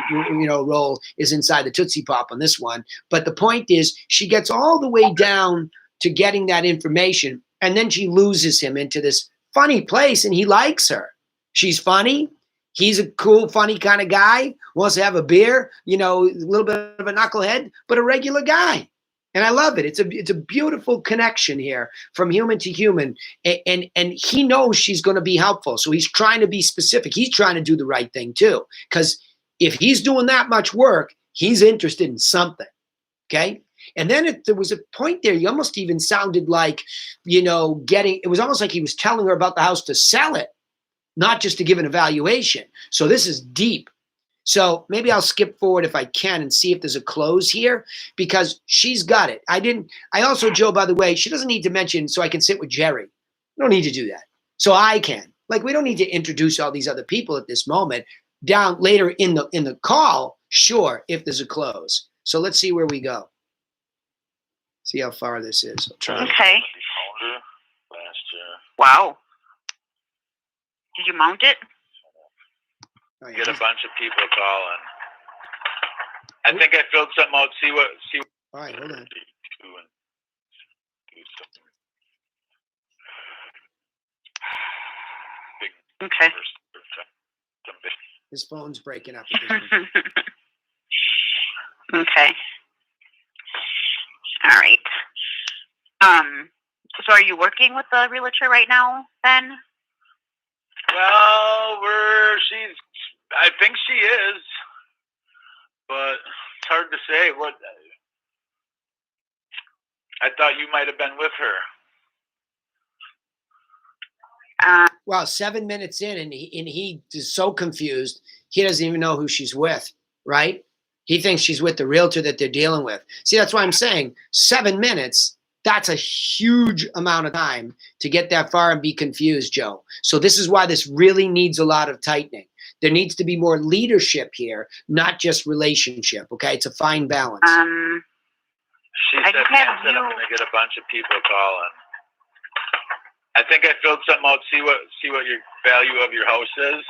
A: roll is inside the Tootsie Pop on this one. But the point is, she gets all the way down to getting that information, and then she loses him into this funny place, and he likes her. She's funny. He's a cool, funny kind of guy, wants to have a beer, a little bit of a knucklehead, but a regular guy. And I love it. It's a beautiful connection here from human to human. And he knows she's going to be helpful. So he's trying to be specific. He's trying to do the right thing too. Because if he's doing that much work, he's interested in something. Okay. And then there was a point there, you almost even sounded like, it was almost like he was telling her about the house to sell it, not just to give an evaluation. So this is deep. So maybe I'll skip forward if I can and see if there's a close here, because she's got it. I also, Joe, by the way, she doesn't need to mention so I can sit with Jerry. I don't need to do that. So I can. Like, we don't need to introduce all these other people at this moment. Down later in the call, sure, if there's a close. So let's see where we go. See how far this is. I'll try.
G: Okay.
F: Last year.
G: Wow. Did you mount it?
A: Oh, yeah.
F: Get a bunch of people calling. I think I filled something out. See what.
A: All right, hold on.
G: Okay.
A: His phone's breaking up.
G: Okay. All right. So are you working with the realtor right now, then?
F: Well, I think she is. but it's hard to say. What I thought you might have been with her.
A: Well, 7 minutes in, and he is so confused. He doesn't even know who she's with, right? He thinks she's with the realtor that they're dealing with. See, that's why I'm saying 7 minutes, that's a huge amount of time to get that far and be confused, Joe. So this is why this really needs a lot of tightening. There needs to be more leadership here, not just relationship, okay? It's a fine balance.
F: She said, I'm going to get a bunch of people calling. I think I filled something out. See what your value of your house is.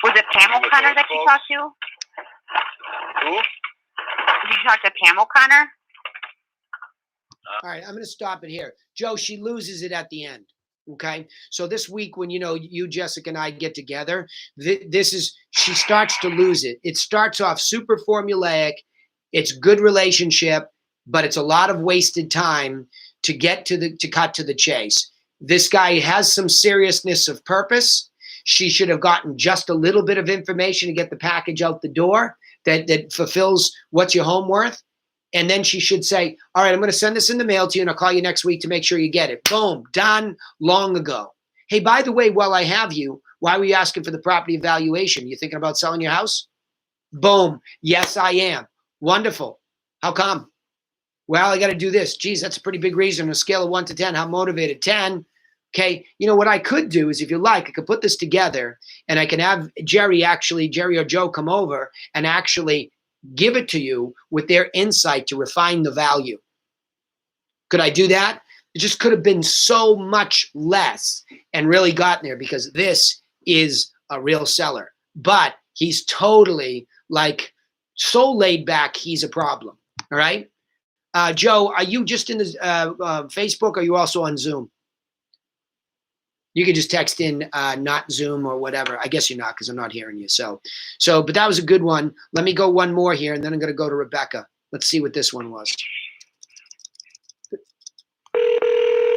G: Was it Pam O'Connor that you talked to?
F: Who?
G: Did you talk to Pam O'Connor?
A: All right, I'm going to stop it here. Joe, she loses it at the end. Okay. So this week when, you, Jessica, and I get together, she starts to lose it. It starts off super formulaic. It's good relationship, but it's a lot of wasted time to get to cut to the chase. This guy has some seriousness of purpose. She should have gotten just a little bit of information to get the package out the door that fulfills what's your home worth. And then she should say, all right, I'm going to send this in the mail to you and I'll call you next week to make sure you get it. Boom, done long ago. Hey, by the way, while I have you, why were you asking for the property evaluation? You thinking about selling your house? Boom. Yes, I am. Wonderful. How come? Well, I got to do this. Geez, that's a pretty big reason. On a scale of 1 to 10, how motivated? 10. Okay. You know what I could do is, if you like, I could put this together and I can have Jerry or Joe come over and actually give it to you with their insight to refine the value. Could I do that? It just could have been so much less and really gotten there, because this is a real seller. But he's totally so laid back, he's a problem. All right. Joe, are you just in the Facebook, or are you also on Zoom? You could just text in not Zoom or whatever. I guess you're not, because I'm not hearing you. So, but that was a good one. Let me go one more here, and then I'm going to go to Rebecca. Let's see what this one was.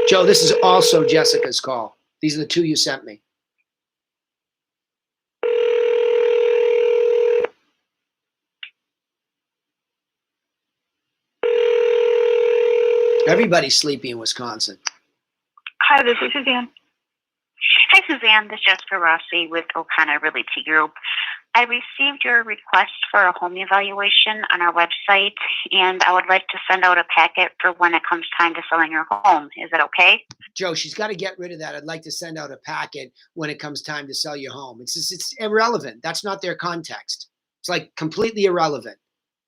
A: Joe, this is also Jessica's call. These are the two you sent me. Everybody's sleepy in Wisconsin.
H: Hi, this is Suzanne.
G: Hi, Suzanne. This is Jessica Rossi with O'Connor Realty Group. I received your request for a home evaluation on our website, and I would like to send out a packet for when it comes time to selling your home. Is it okay?
A: Joe, she's got to get rid of that. I'd like to send out a packet when it comes time to sell your home. It's irrelevant. That's not their context. It's completely irrelevant.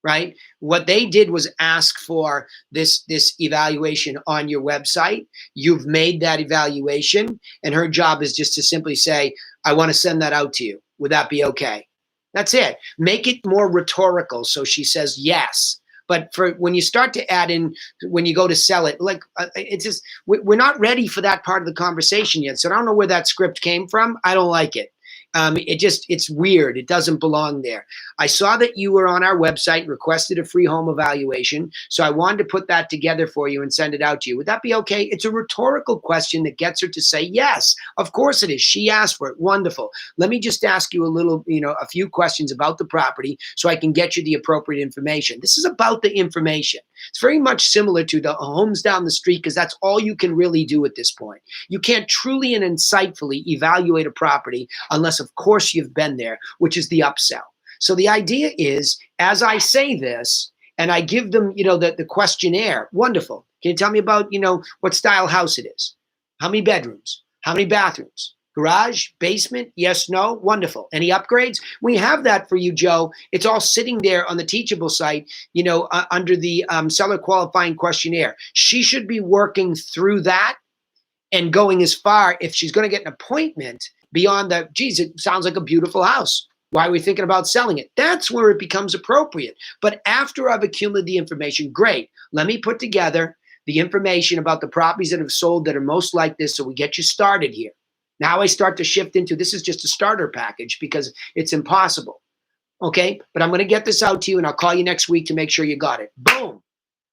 A: Right? What they did was ask for this evaluation on your website. You've made that evaluation, and her job is just to simply say, I want to send that out to you. Would that be okay? That's it. Make it more rhetorical so she says yes. But for when you start to add in, when you go to sell it, it's just, we're not ready for that part of the conversation yet. So I don't know where that script came from. I don't like it. It's weird. It doesn't belong there. I saw that you were on our website and requested a free home evaluation. So I wanted to put that together for you and send it out to you. Would that be okay? It's a rhetorical question that gets her to say, yes, of course it is. She asked for it. Wonderful. Let me just ask you a few questions about the property so I can get you the appropriate information. This is about the information. It's very much similar to the homes down the street, because that's all you can really do at this point. You can't truly and insightfully evaluate a property unless, of course, you've been there, which is the upsell. So the idea is, as I say this, and I give them, the questionnaire, wonderful. Can you tell me about, what style house it is? How many bedrooms? How many bathrooms? Garage, basement, yes, no, wonderful. Any upgrades? We have that for you, Joe. It's all sitting there on the Teachable site, under the seller qualifying questionnaire. She should be working through that and going as far, if she's going to get an appointment, beyond that, geez, it sounds like a beautiful house. Why are we thinking about selling it? That's where it becomes appropriate. But after I've accumulated the information, great. Let me put together the information about the properties that have sold that are most like this, so we get you started here. Now I start to shift into, this is just a starter package because it's impossible. Okay, but I'm going to get this out to you and I'll call you next week to make sure you got it. Boom.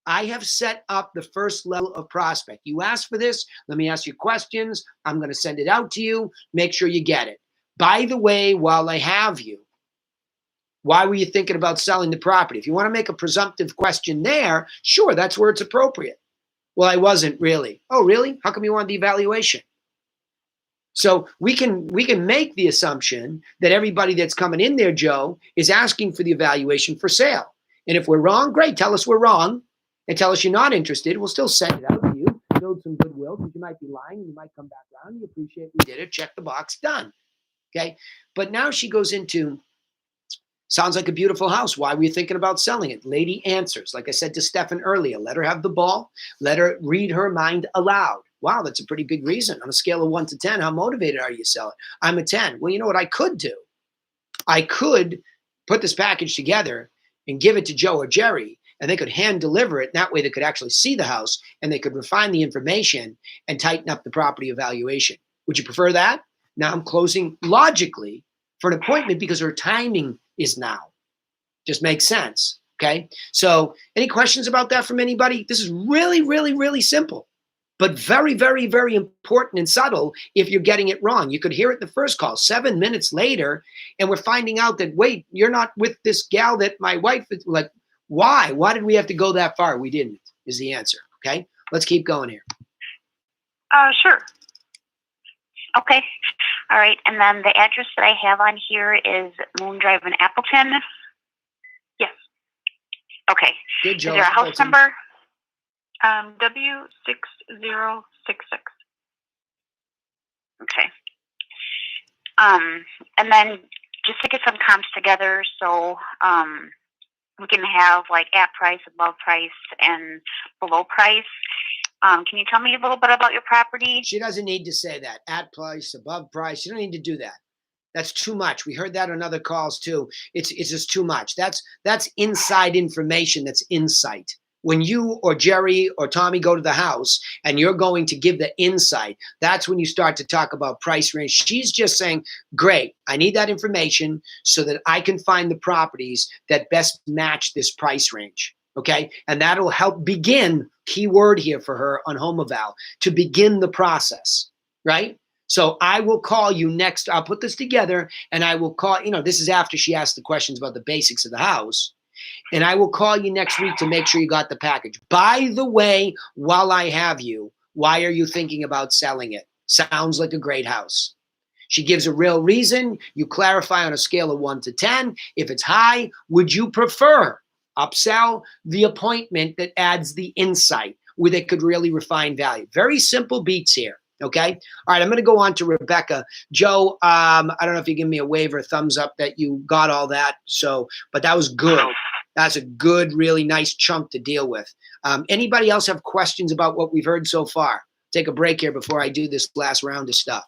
A: I have set up the first level of prospect. You asked for this. Let me ask you questions. I'm going to send it out to you. Make sure you get it. By the way, while I have you, Why were you thinking about selling the property? If you want to make a presumptive question there, sure, that's where it's appropriate. Well, I wasn't really. Oh, really? How come you wanted the evaluation? So we can make the assumption that everybody that's coming in there, Joe, is asking for the evaluation for sale. And if we're wrong, great, tell us we're wrong and tell us you're not interested. We'll still send it out to you, build some goodwill, because you might be lying, you might come back around, you appreciate we did it, check the box, done. Okay. But now she goes into, sounds like a beautiful house. Why were you thinking about selling it? Lady answers, like I said to Stefan earlier, let her have the ball, let her read her mind aloud. Wow, that's a pretty big reason. On a scale of 1 to 10, how motivated are you to sell it? I'm a 10. Well, you know what I could do? I could put this package together and give it to Joe or Jerry, and they could hand deliver it. And that way they could actually see the house and they could refine the information and tighten up the property evaluation. Would you prefer that? Now I'm closing logically for an appointment because her timing is now. Just makes sense. Okay. So any questions about that from anybody? This is really, really, really simple, but very, very, very important and subtle if you're getting it wrong. You could hear it the first call, 7 minutes later, and we're finding out that, wait, you're not with this gal that my wife is like, why? Why did we have to go that far? We didn't, is the answer. Okay. Let's keep going here.
H: Sure.
G: Okay. All right. And then the address that I have on here is Moon Drive in Appleton.
H: Yes.
G: Okay.
A: Good, Joe.
G: Is there a house number?
H: W6066.
G: Okay. And then just to get some comps together, so we can have like at price, above price, and below price. Can you tell me a little bit about your property?
A: She doesn't need to say that. At price, above price. You don't need to do that. That's too much. We heard that on other calls too. It's just too much. That's inside information. That's insight. When you or Jerry or Tommy go to the house and you're going to give the insight, that's when you start to talk about price range. She's just saying, great, I need that information so that I can find the properties that best match this price range. Okay. And that'll help begin, key word here for her on home eval, to begin the process. Right. So I will call you next. I'll put this together and I will call, this is after she asked the questions about the basics of the house. And I will call you next week to make sure you got the package. By the way, while I have you, why are you thinking about selling it? Sounds like a great house. She gives a real reason. You clarify on a scale of 1 to 10. If it's high, would you prefer upsell the appointment that adds the insight where they could really refine value? Very simple beats here. Okay. All right. I'm going to go on to Rebecca. Joe, I don't know if you give me a wave or a thumbs up that you got all that. So, but that was good. That's a good, really nice chunk to deal with. Anybody else have questions about what we've heard so far? Take a break here before I do this last round of stuff.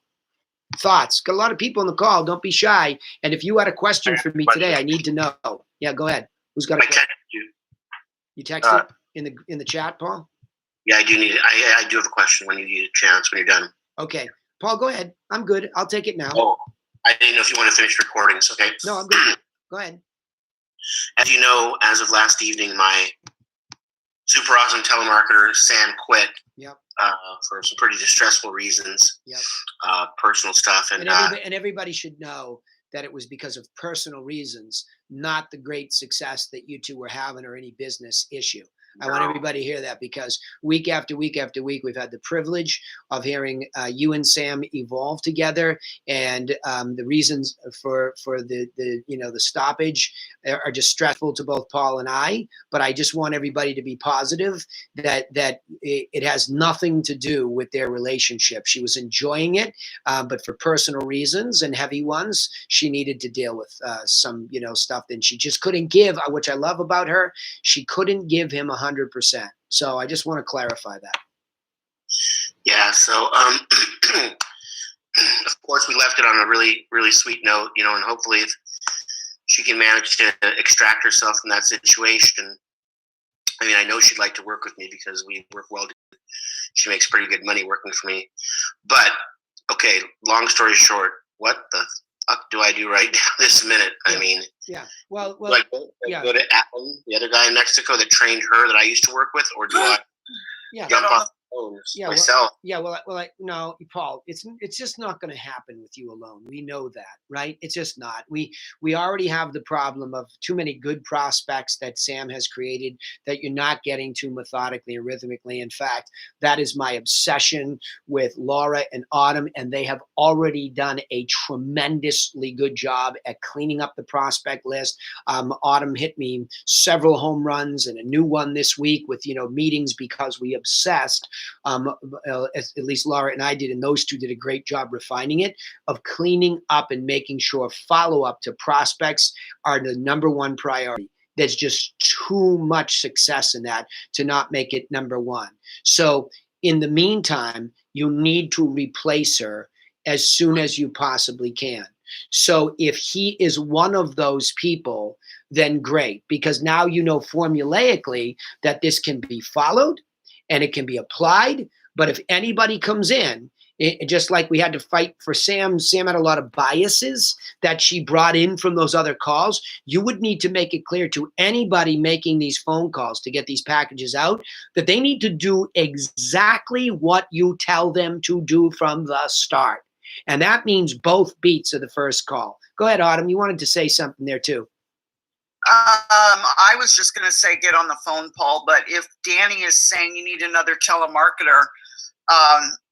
A: Thoughts? Got a lot of people on the call. Don't be shy. And if you had a question for me today, I need to know. Yeah, go ahead. Who's got a question?
I: I texted you.
A: You texted in the chat, Paul?
I: Yeah, I do need it. I do have a question when you need a chance, when you're done.
A: Okay. Paul, go ahead. I'm good. I'll take it now.
I: Oh, I didn't know if you want to finish recordings, okay?
A: No, I'm good. Go ahead.
I: As you know, as of last evening, my super awesome telemarketer, Sam, quit.
A: Yep.
I: For some pretty distressful reasons.
A: Yep.
I: Personal stuff. And
A: everybody should know that it was because of personal reasons, not the great success that you two were having or any business issue. I want everybody to hear that, because week after week after week, we've had the privilege of hearing you and Sam evolve together, and the reasons for the stoppage are just stressful to both Paul and I. But I just want everybody to be positive that it has nothing to do with their relationship. She was enjoying it, but for personal reasons and heavy ones, she needed to deal with some stuff that she just couldn't give. Which I love about her, she couldn't give him 100%. So I just want to clarify that.
I: Yeah. So, of course, we left it on a really, really sweet note, and hopefully if she can manage to extract herself from that situation. I mean, I know she'd like to work with me because we work well together. She makes pretty good money working for me. But, okay, long story short, what the fuck do I do right now this minute?
A: Yeah.
I: I mean,
A: yeah. Well,
I: do I go to Alan, the other guy in Mexico that trained her that I used to work with, or do I jump off myself.
A: No, Paul, it's just not going to happen with you alone. We know that, right? It's just not. We already have the problem of too many good prospects that Sam has created that you're not getting to methodically and rhythmically. In fact, that is my obsession with Laura and Autumn, and they have already done a tremendously good job at cleaning up the prospect list. Autumn hit me several home runs and a new one this week with meetings because we obsessed. At least Laura and I did, and those two did a great job refining it, of cleaning up and making sure follow-up to prospects are the number one priority. There's just too much success in that to not make it number one. So in the meantime, you need to replace her as soon as you possibly can. So if he is one of those people, then great, because now you know formulaically that this can be followed and it can be applied. But if anybody comes in, just like we had to fight for Sam had a lot of biases that she brought in from those other calls. You would need to make it clear to anybody making these phone calls to get these packages out that they need to do exactly what you tell them to do from the start. And that means both beats of the first call. Go ahead, Autumn. You wanted to say something there too.
E: I was just going to say get on the phone, Paul, but if Danny is saying you need another telemarketer,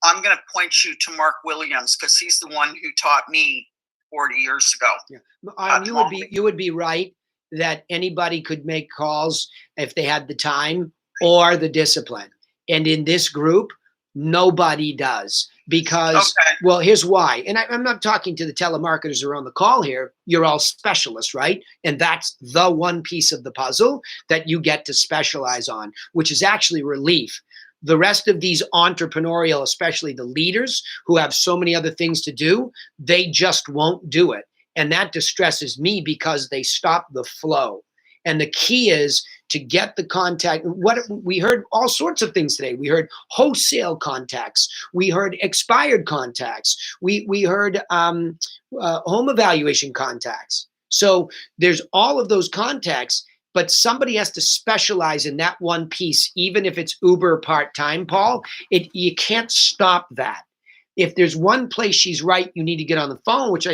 E: I'm going to point you to Mark Williams because he's the one who taught me 40 years ago.
A: Yeah. You would be right that anybody could make calls if they had the time or the discipline. And in this group, nobody does. Because, well, here's why. And I'm not talking to the telemarketers who are on the call here. You're all specialists, right? And that's the one piece of the puzzle that you get to specialize on, which is actually relief. The rest of these entrepreneurial, especially the leaders who have so many other things to do, they just won't do it. And that distresses me because they stop the flow. And the key is to get the contact. What we heard all sorts of things today. We heard wholesale contacts. We heard expired contacts. We heard home evaluation contacts. So there's all of those contacts, but somebody has to specialize in that one piece, even if it's uber part-time, Paul. You can't stop that. If there's one place she's right, you need to get on the phone, which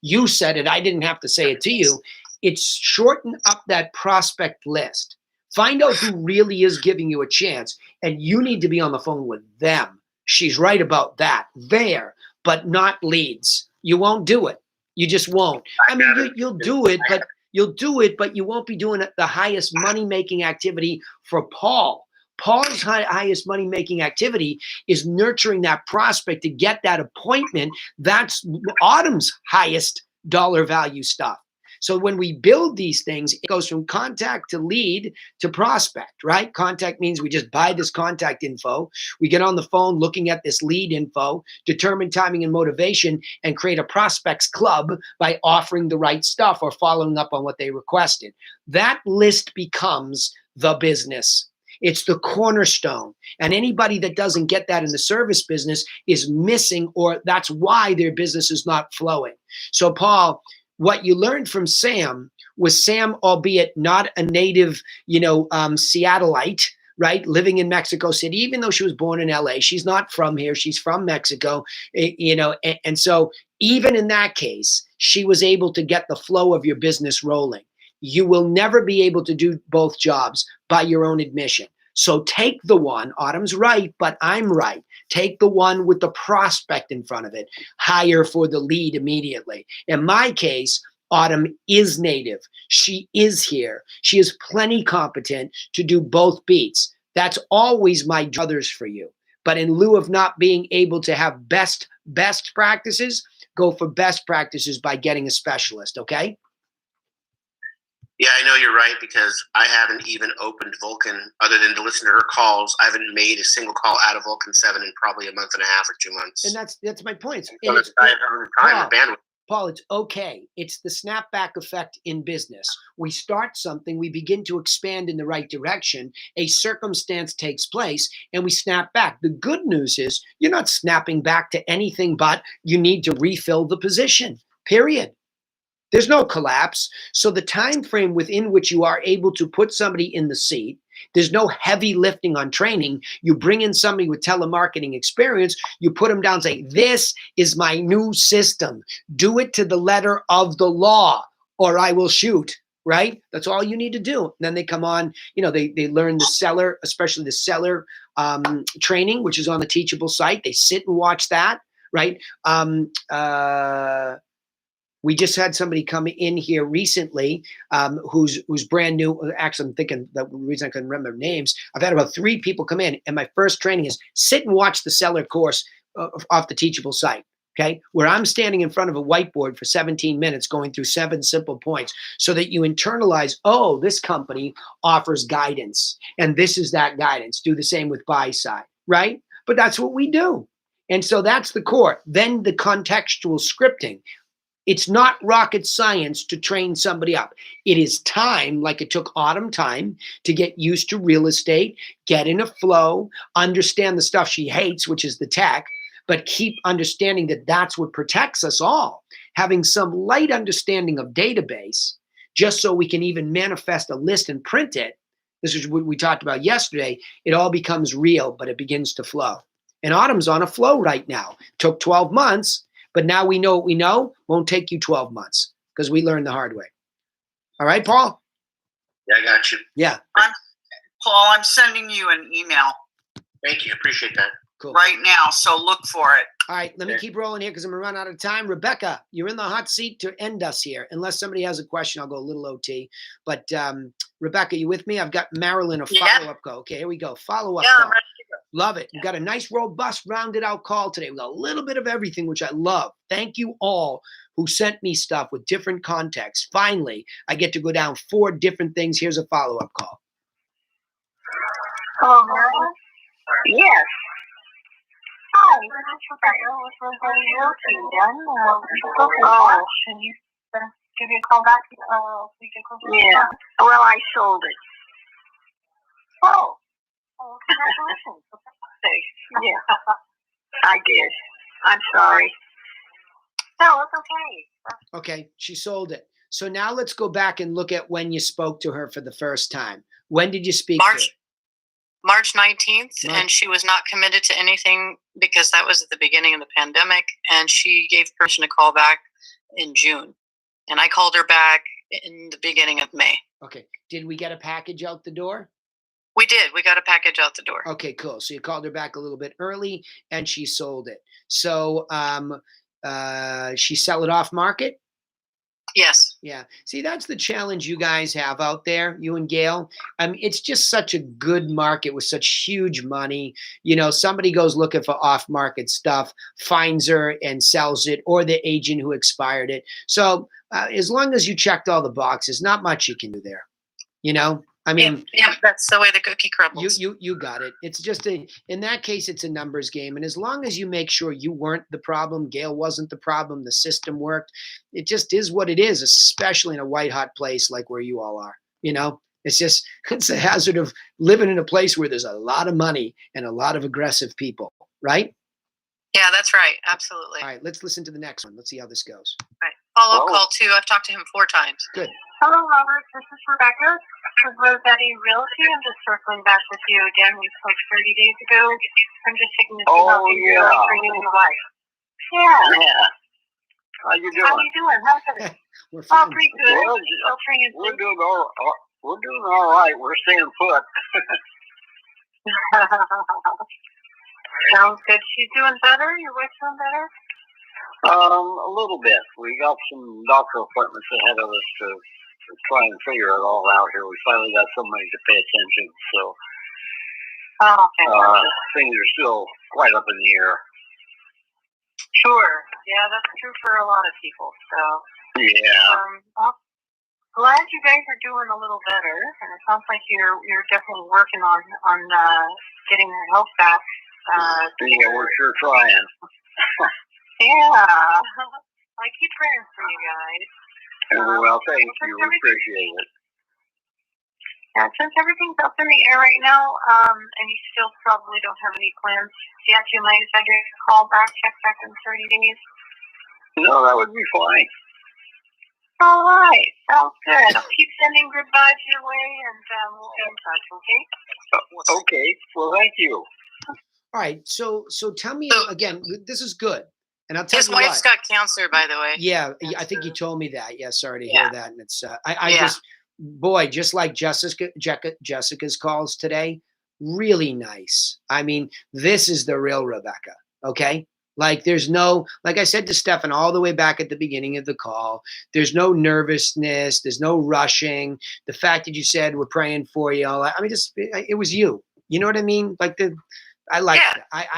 A: you said it. I didn't have to say it to you. It's shorten up that prospect list. Find out who really is giving you a chance, and you need to be on the phone with them. She's right about that. There, but not leads. You won't do it. You just won't. I mean, you'll do it, but you won't be doing the highest money-making activity for Paul. Paul's highest money-making activity is nurturing that prospect to get that appointment. That's Autumn's highest dollar value stuff. So when we build these things, it goes from contact to lead to prospect, right? Contact means we just buy this contact info. We get on the phone looking at this lead info, determine timing and motivation, and create a prospects club by offering the right stuff or following up on what they requested. That list becomes the business. It's the cornerstone. And anybody that doesn't get that in the service business is missing, or that's why their business is not flowing. So Paul, what you learned from Sam was Sam, albeit not a native, Seattleite, right? Living in Mexico City, even though she was born in LA, she's not from here. She's from Mexico, and so even in that case, she was able to get the flow of your business rolling. You will never be able to do both jobs by your own admission. So take the one, Autumn's right, but I'm right. Take the one with the prospect in front of it. Hire for the lead immediately. In my case, Autumn is native. She is here. She is plenty competent to do both beats. That's always my druthers for you. But in lieu of not being able to have best practices, go for best practices by getting a specialist, okay?
I: Yeah, I know you're right, because I haven't even opened Vulcan other than to listen to her calls. I haven't made a single call out of Vulcan 7 in probably a month and a half or 2 months.
A: And that's my point. Paul, it's okay. It's the snapback effect in business. We start something, we begin to expand in the right direction, a circumstance takes place, and we snap back. The good news is you're not snapping back to anything but you need to refill the position, period. There's no collapse. So the time frame within which you are able to put somebody in the seat There's no heavy lifting on training. You bring in somebody with telemarketing experience, you put them down and say, this is my new system. Do it to the letter of the law or I will shoot, right? That's all you need to do. And then they come on, they learn the seller, especially the seller training, which is on the Teachable site. They sit and watch that, right? We just had somebody come in here recently who's brand new. Actually, I'm thinking the reason I couldn't remember names. I've had about 3 people come in, and my first training is sit and watch the seller course off the Teachable site, okay? Where I'm standing in front of a whiteboard for 17 minutes going through 7 simple points so that you internalize, oh, this company offers guidance, and this is that guidance. Do the same with buy side, right? But that's what we do. And so that's the core. Then the contextual scripting. It's not rocket science to train somebody up. It is time, like it took Autumn time to get used to real estate, get in a flow, understand the stuff she hates, which is the tech, but keep understanding that that's what protects us all. Having some light understanding of database, just so we can even manifest a list and print it. This is what we talked about yesterday. It all becomes real, but it begins to flow. And Autumn's on a flow right now. Took 12 months. But now we know what we know. Won't take you 12 months because we learned the hard way. All right, Paul?
I: Yeah, I got you.
A: Yeah.
E: Paul, I'm sending you an email.
I: Thank you. Appreciate that.
A: Cool.
E: Right now, so look for it.
A: All right, let me keep rolling here because I'm going to run out of time. Rebecca, you're in the hot seat to end us here. Unless somebody has a question, I'll go a little OT. But Rebecca, you with me? I've got Marilyn, a follow-up call. Okay, here we go. Follow-up call.
E: I'm ready to go.
A: Love it. We've got a nice, robust, rounded out call today. We've got a little bit of everything, which I love. Thank you all who sent me stuff with different contexts. Finally, I get to go down 4 different things. Here's a follow-up call.
D: Hello, Marilyn? Yes. Hi, this is Rebecca with Realty again. Can you give me a call back? Yeah. Well, I sold it. Oh. Oh, congratulations. Yeah, I did. I'm sorry. No, it's okay.
A: Okay, she sold it. So now let's go back and look at when you spoke to her for the first time. When did you speak to her?
C: March 19th, and she was not committed to anything because that was at the beginning of the pandemic, and she gave permission to call back in June. And I called her back in the beginning of May.
A: Okay. Did we get a package out the door?
C: We did. We got a package out the door.
A: Okay, cool. So you called her back a little bit early, and she sold it. So she sell it off market?
C: Yes.
A: Yeah. See, that's the challenge you guys have out there, you and Gail. It's just such a good market with such huge money. Somebody goes looking for off-market stuff, finds her and sells it, or the agent who expired it. So as long as you checked all the boxes, not much you can do there.
C: Yeah, that's the way the cookie crumbles.
A: You got it. It's just in that case, it's a numbers game. And as long as you make sure you weren't the problem, Gail wasn't the problem, the system worked, it just is what it is, especially in a white hot place like where you all are. It's a hazard of living in a place where there's a lot of money and a lot of aggressive people, right?
C: Yeah, that's right. Absolutely.
A: All right, let's listen to the next one. Let's see how this goes.
C: All right. Follow-up call 2. I've talked to him 4 times.
A: Good.
D: Hello, Robert. This is Rebecca with Realty. I'm just circling back with you again. We spoke 30 days ago. I'm just checking to see how things are going for you and your wife. Yeah.
J: How you doing?
D: How you doing? How's it?
A: We're fine.
D: Oh, pretty good.
J: We're doing all right. We're staying put.
D: Sounds good. She's doing better? Your wife's doing better?
J: A little bit. We got some doctor appointments ahead of us to try and figure it all out here. We finally got somebody to pay attention, so things are still quite up in the air.
D: Sure. Yeah, that's true for a lot of people. So
J: yeah.
D: Well, glad you guys are doing a little better, and it sounds like you're definitely working on getting your health back.
J: Yeah, we're sure trying.
D: Yeah, I keep praying for you guys.
J: Well, thank you. We appreciate it.
D: Yeah, since everything's up in the air right now, and you still probably don't have any plans yet, you might if I get a call back, check back in 30 days.
J: No, that would be fine.
C: All right, sounds good. I'll keep sending good vibes your way, and we'll be in touch. Okay.
J: Okay. Well, thank you.
A: All right. So tell me again. This is good, and I'll tell
C: His
A: you
C: wife's
A: why.
C: got cancer, by the way.
A: Yeah, I think you told me that. Yeah, sorry to
C: Yeah.
A: hear that. And it's I
C: Yeah.
A: just boy, just like Jessica's calls today, really nice. I mean, this is the real Rebecca. Okay. Like there's no, like I said to Stefan all the way back at the beginning of the call, there's no nervousness, there's no rushing. The fact that you said we're praying for you, all that, I mean, just it was you. You know what I mean? Like I like
C: Yeah.
A: that.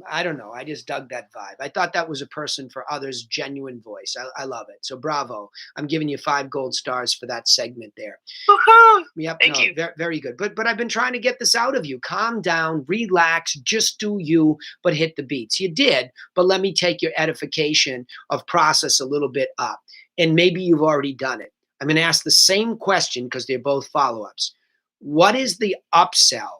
A: I don't know. I just dug that vibe. I thought that was a person for others, genuine voice. I love it. So bravo. I'm giving you 5 gold stars for that segment there.
C: Woohoo!
A: Yep.
C: Thank you.
A: Very, very good. But I've been trying to get this out of you. Calm down, relax, just do you, but hit the beats. You did, but let me take your edification of process a little bit up. And maybe you've already done it. I'm going to ask the same question because they're both follow-ups. What is the upsell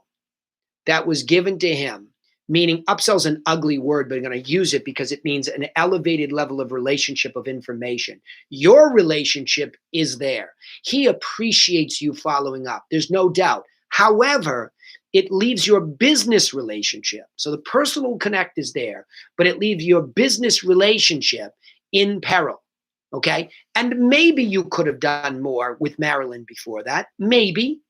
A: that was given to him? Meaning upsell's an ugly word, but I'm going to use it because it means an elevated level of relationship of information. Your relationship is there. He appreciates you following up. There's no doubt. However, it leaves your business relationship. So the personal connect is there, but it leaves your business relationship in peril. Okay. And maybe you could have done more with Marilyn before that. Maybe.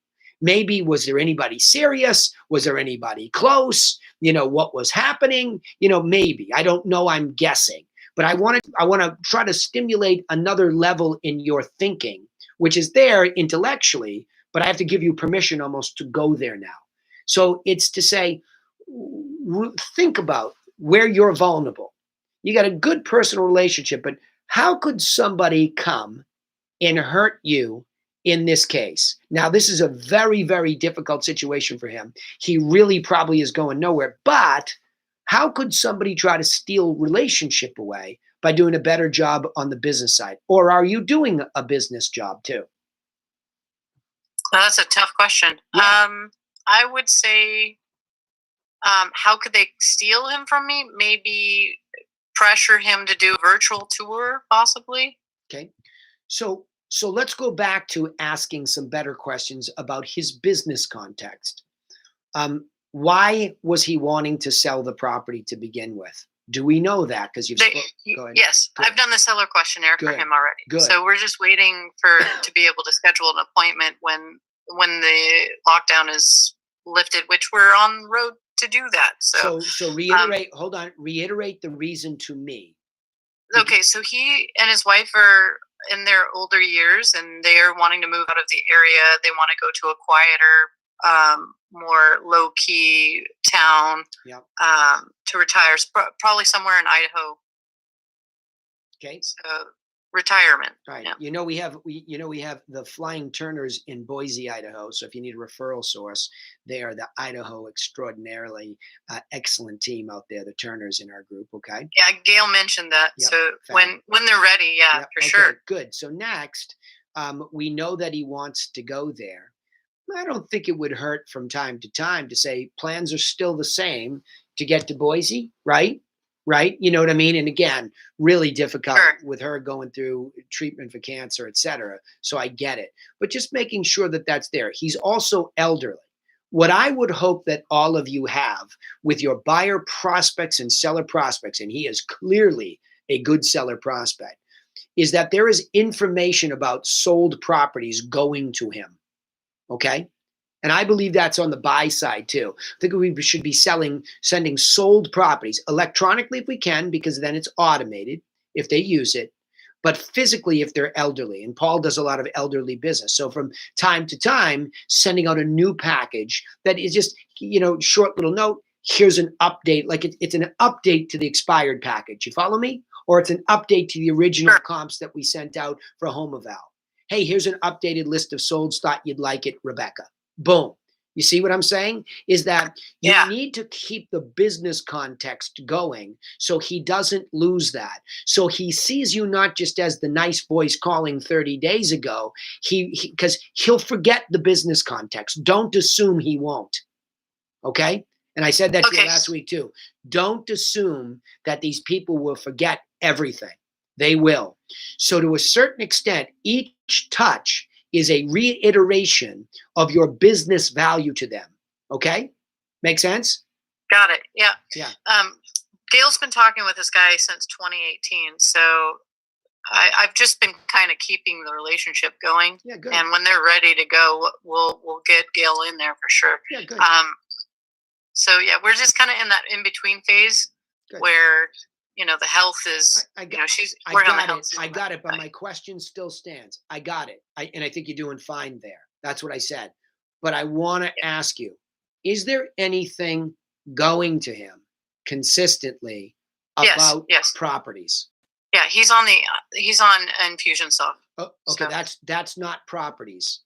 A: Was there anybody serious? Was there anybody close? What was happening? Maybe. I don't know. I'm guessing. But I want to try to stimulate another level in your thinking, which is there intellectually, but I have to give you permission almost to go there now. So it's to say, think about where you're vulnerable. You got a good personal relationship, but how could somebody come and hurt you in this case? Now, this is a very, very difficult situation for him. He really probably is going nowhere. But how could somebody try to steal relationship away by doing a better job on the business side? Or are you doing a business job too?
C: Well, that's a tough question.
A: Yeah.
C: I would say, how could they steal him from me? Maybe pressure him to do a virtual tour, possibly.
A: Okay. So let's go back to asking some better questions about his business context. Why was he wanting to sell the property to begin with? Do we know that? Because you've go ahead.
C: Yes,
A: Good.
C: I've done the seller questionnaire for
A: Good.
C: him already.
A: Good.
C: So we're just waiting to be able to schedule an appointment when the lockdown is lifted, which we're on the road to do that. So
A: reiterate. Hold on. Reiterate the reason to me.
C: Okay, so he and his wife are in their older years, and they are wanting to move out of the area. They want to go to a quieter, more low-key town.
A: Yep.
C: To retire, probably somewhere in Idaho.
A: Okay.
C: So retirement.
A: Right.
C: Yeah.
A: We have the Flying Turners in Boise, Idaho. So if you need a referral source, they are the Idaho extraordinarily excellent team out there, the Turners in our group. Okay.
C: Yeah, Gail mentioned that.
A: Yep.
C: So when they're ready, yeah,
A: Yep.
C: for
A: Okay,
C: sure.
A: Good. So next, we know that he wants to go there. I don't think it would hurt from time to time to say plans are still the same to get to Boise, right? Right? You know what I mean? And again, really difficult with her going through treatment for cancer, et cetera. So I get it. But just making sure that that's there. He's also elderly. What I would hope that all of you have with your buyer prospects and seller prospects, and he is clearly a good seller prospect, is that there is information about sold properties going to him. Okay. And I believe that's on the buy side too. I think we should be sending sold properties electronically if we can, because then it's automated if they use it, but physically if they're elderly. And Paul does a lot of elderly business. So from time to time, sending out a new package that is just, short little note. Here's an update. Like it's an update to the expired package. You follow me? Or it's an update to the original comps that we sent out for home eval. Hey, here's an updated list of solds. Thought you'd like it, Rebecca. Boom. You see what I'm saying? Is that you need to keep the business context going so he doesn't lose that. So he sees you not just as the nice voice calling 30 days ago, because he'll forget the business context. Don't assume he won't. Okay? And I said that to you last week too. Don't assume that these people will forget everything. They will. So to a certain extent, each touch is a reiteration of your business value to them. Okay? Make sense?
C: Got it. Yeah.
A: Yeah.
C: Gail's been talking with this guy since 2018. So I've just been kind of keeping the relationship going.
A: Yeah, good.
C: And when they're ready to go, we'll get Gail in there for sure.
A: Yeah, good.
C: So yeah, we're just kind of in that in between phase where the health is.
A: I got it, but my question still stands. I got it, and I think you're doing fine there. That's what I said. But I want to ask you: is there anything going to him consistently about properties?
C: Yeah, he's on Infusionsoft.
A: Oh, okay, so. That's not properties.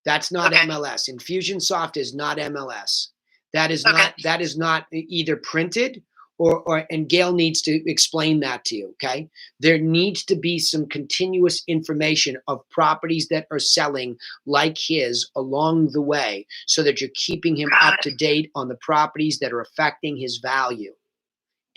A: That's not MLS. Infusionsoft is not MLS. That is not either printed and Gail needs to explain that to you, okay? There needs to be some continuous information of properties that are selling like his along the way so that you're keeping him up to date on the properties that are affecting his value.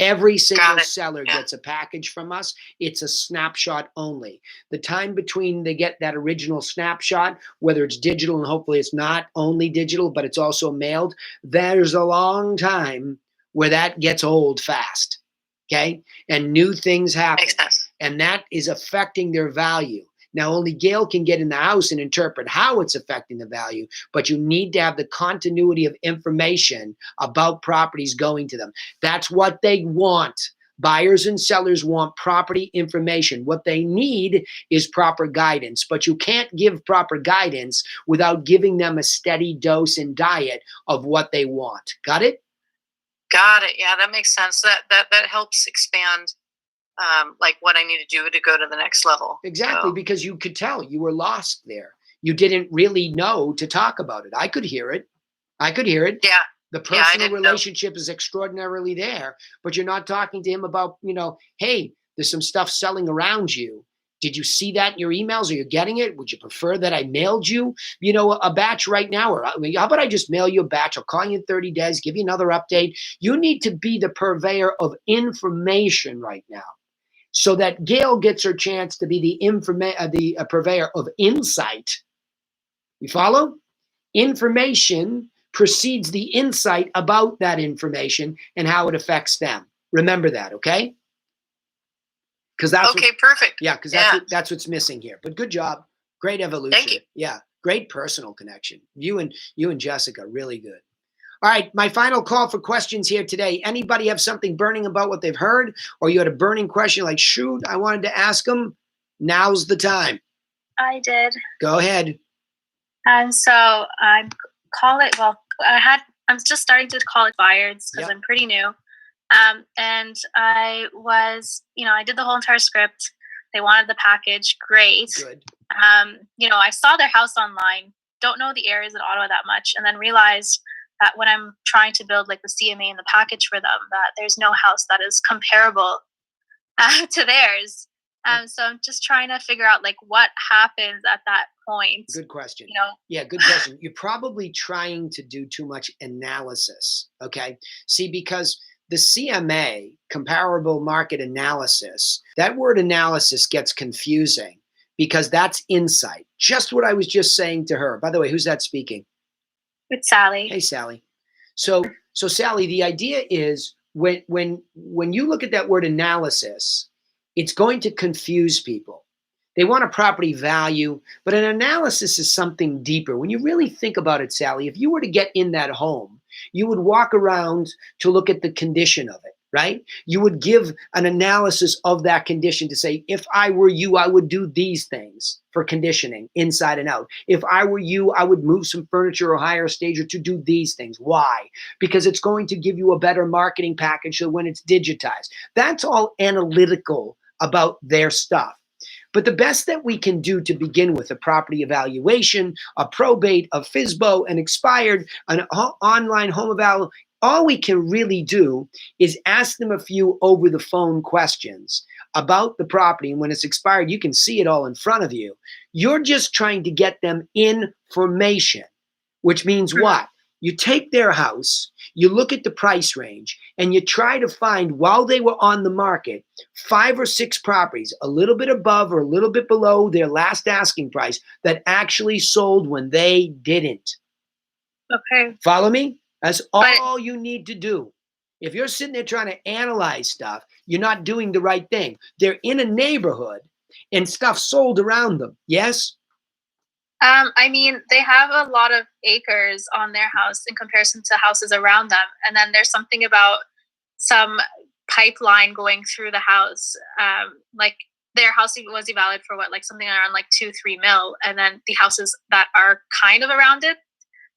A: Every single seller gets a package from us. It's a snapshot only. The time between they get that original snapshot, whether it's digital and hopefully it's not only digital, but it's also mailed, there's a long time where that gets old fast, okay? And new things happen.
C: Makes sense.
A: And that is affecting their value. Now, only Gail can get in the house and interpret how it's affecting the value, but you need to have the continuity of information about properties going to them. That's what they want. Buyers and sellers want property information. What they need is proper guidance, but you can't give proper guidance without giving them a steady dose and diet of what they want. Got it?
C: Got it. Yeah, that makes sense. That helps expand like what I need to do to go to the next level.
A: Exactly, because you could tell you were lost there. You didn't really know to talk about it. I could hear it.
C: Yeah.
A: The personal relationship is extraordinarily there, but you're not talking to him about, hey, there's some stuff selling around you. Did you see that in your emails? Are you getting it? Would you prefer that I mailed you, a batch right now? Or how about I just mail you a batch? I'll call you in 30 days, give you another update. You need to be the purveyor of information right now, so that Gail gets her chance to be the purveyor of insight. You follow? Information precedes the insight about that information and how it affects them. Remember that, okay? Because that's
C: perfect.
A: Yeah, because that's what's missing here. But good job, great evolution.
C: Thank you.
A: Yeah, great personal connection. You and Jessica, really good. All right, my final call for questions here today. Anybody have something burning about what they've heard, or you had a burning question like, shoot, I wanted to ask them? Now's the time.
K: I did.
A: Go ahead.
K: So I'm just starting to call it buyers because I'm pretty new. And I was, I did the whole entire script. They wanted the package. Great.
A: Good.
K: I saw their house online. Don't know the areas in Ottawa that much. And then realized that when I'm trying to build like the CMA and the package for them, that there's no house that is comparable to theirs. So I'm just trying to figure out like what happens at that point.
A: Good question. Yeah, good question. You're probably trying to do too much analysis. Okay. See, because the CMA, comparable market analysis, that word analysis gets confusing because that's insight. Just what I was just saying to her. By the way, who's that speaking?
K: It's Sally.
A: Hey, Sally. So Sally, the idea is when you look at that word analysis, it's going to confuse people. They want a property value, but an analysis is something deeper. When you really think about it, Sally, if you were to get in that home, you would walk around to look at the condition of it, right? You would give an analysis of that condition to say, if I were you, I would do these things for conditioning inside and out. If I were you, I would move some furniture or hire a stager to do these things. Why? Because it's going to give you a better marketing package so when it's digitized. That's all analytical about their stuff. But the best that we can do to begin with, a property evaluation, a probate, a FSBO, an expired, an online home eval, all we can really do is ask them a few over the phone questions about the property. And when it's expired, you can see it all in front of you. You're just trying to get them information, which means what? you take their house, you look at the price range, and you try to find, while they were on the market, 5 or 6 properties, a little bit above or a little bit below their last asking price, that actually sold when they didn't.
K: Okay.
A: Follow me? That's all you need to do. If you're sitting there trying to analyze stuff, you're not doing the right thing. They're in a neighborhood and stuff sold around them. Yes?
K: I mean, they have a lot of acres on their house in comparison to houses around them. And then there's something about some pipeline going through the house. Like their house was evaluated for what, like something around like 2-3 mil. And then the houses that are kind of around it,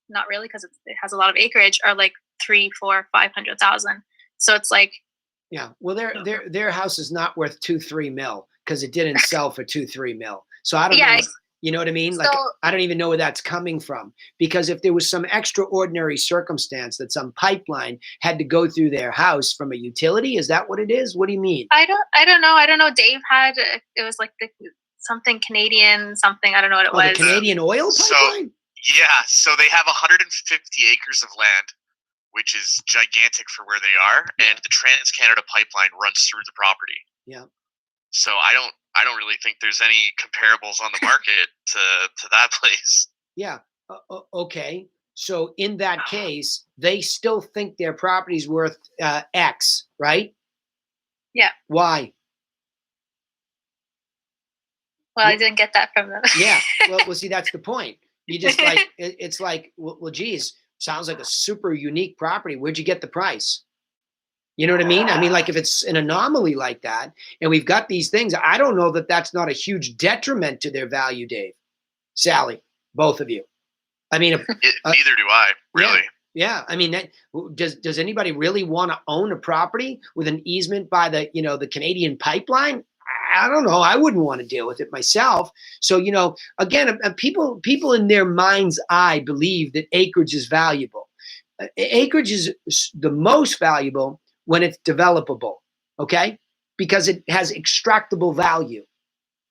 K: not really, because it has a lot of acreage, are like 3, 4, 500,000. So it's like,
A: yeah. Well, their house is not worth 2-3 mil because it didn't sell for 2-3 mil. So I don't know. You know what I mean? Like, I don't even know where that's coming from, because if there was some extraordinary circumstance that some pipeline had to go through their house from a utility, is that what it is? What do you mean?
K: I don't know. Dave had, it was like something Canadian, something, I don't know what it was.
A: The Canadian oil pipeline?
L: So they have 150 acres of land, which is gigantic for where they are, and the Trans-Canada pipeline runs through the property.
A: Yeah.
L: So I don't really think there's any comparables on the market to that place.
A: Yeah. Okay. So in that case, they still think their property's worth X, right?
K: Yeah.
A: Why?
K: Well, I didn't get that from them.
A: Yeah. Well, see, that's the point. You just like, it's like, well, geez, sounds like a super unique property. Where'd you get the price? You know what I mean? I mean, like if it's an anomaly like that, and we've got these things, I don't know that that's not a huge detriment to their value, Dave, Sally, both of you. I mean,
L: neither do I, really.
A: Yeah. I mean, does anybody really want to own a property with an easement by the Canadian pipeline? I don't know. I wouldn't want to deal with it myself. So, again, people in their mind's eye believe that acreage is valuable. Acreage is the most valuable when it's developable, okay? Because it has extractable value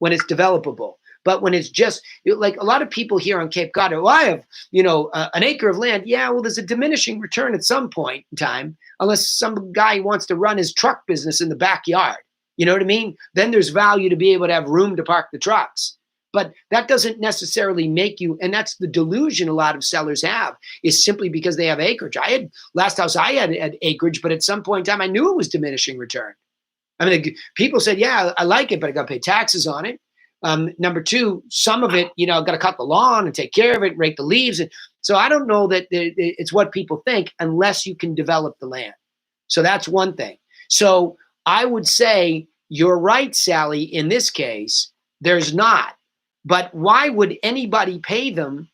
A: when it's developable. But when it's just, like a lot of people here on Cape Cod, I have, an acre of land. Yeah, well, there's a diminishing return at some point in time, unless some guy wants to run his truck business in the backyard. You know what I mean? Then there's value to be able to have room to park the trucks. But that doesn't necessarily make you, and that's the delusion a lot of sellers have, is simply because they have acreage. Last house I had acreage, but at some point in time, I knew it was diminishing return. I mean, people said, yeah, I like it, but I got to pay taxes on it. Number two, some of it, got to cut the lawn and take care of it, rake the leaves. And so I don't know that it's what people think unless you can develop the land. So that's one thing. So I would say you're right, Sally, in this case, there's not. But why would anybody pay them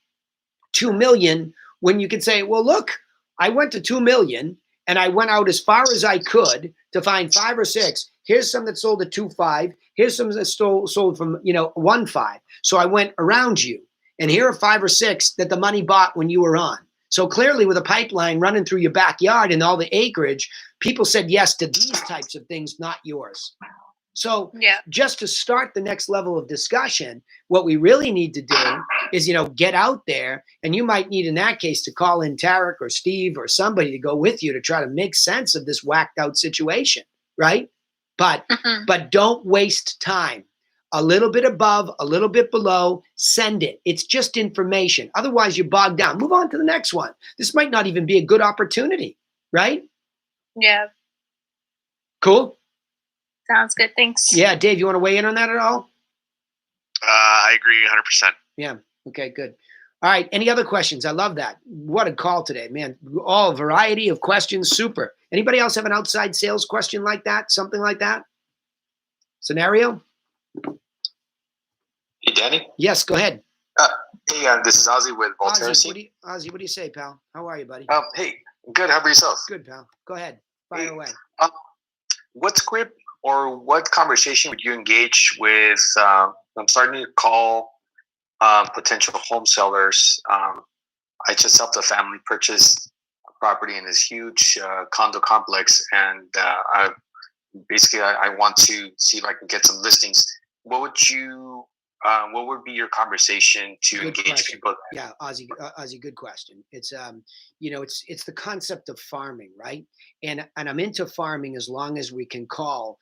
A: $2 million when you could say, well, look, I went to $2 million and I went out as far as I could to find 5 or 6. Here's some that sold at 2.5. Here's some that sold from 1.5. So I went around you, and here are 5 or 6 that the money bought when you were on. So clearly, with a pipeline running through your backyard and all the acreage, people said yes to these types of things, not yours. So just to start the next level of discussion, what we really need to do is, get out there, and you might need in that case to call in Tarek or Steve or somebody to go with you to try to make sense of this whacked out situation, right? But don't waste time. A little bit above, a little bit below, send it. It's just information. Otherwise, you're bogged down. Move on to the next one. This might not even be a good opportunity, right?
K: Yeah.
A: Cool.
K: Sounds good. Thanks.
A: Yeah, Dave, you want to weigh in on that at all?
L: I agree 100%.
A: Yeah. Okay, good. All right. Any other questions? I love that. What a call today, man. All variety of questions. Super. Anybody else have an outside sales question like that? Something like that? Scenario?
M: Hey, Danny?
A: Yes, go ahead.
M: Hey, this is Ozzy with Voltaire.
A: Ozzy, what do you say, pal? How are you, buddy?
M: Hey, good. How about yourself?
A: Good, pal. Go ahead. Fire away.
M: What script or what conversation would you engage with? I'm starting to call potential home sellers. I just helped a family purchase a property in this huge condo complex, and I want to see if I can get some listings. What would you what would be your conversation to
A: Good
M: engage
A: question.
M: people?
A: Yeah, Ozzy, good question. It's it's the concept of farming, right? And I'm into farming as long as we can call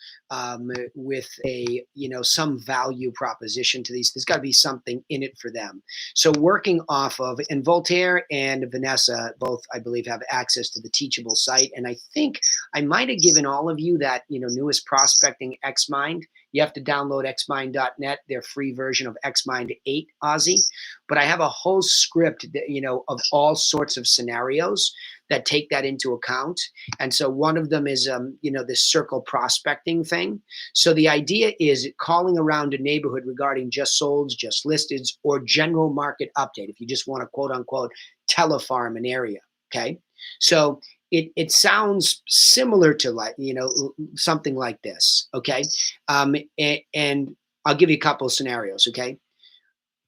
A: with a some value proposition to these. There's got to be something in it for them. So working off of, and Voltaire and Vanessa both, I believe, have access to the Teachable site, and I think I might have given all of you that newest prospecting XMind. You have to download xmind.net, their free version of XMind 8, Ozzy. But I have a whole script that, of all sorts of scenarios that take that into account. And so one of them is, this circle prospecting thing. So the idea is calling around a neighborhood regarding just solds, just listeds, or general market update, if you just want to quote unquote telefarm an area. Okay. So it sounds similar to something like this. Okay. And I'll give you a couple of scenarios. Okay.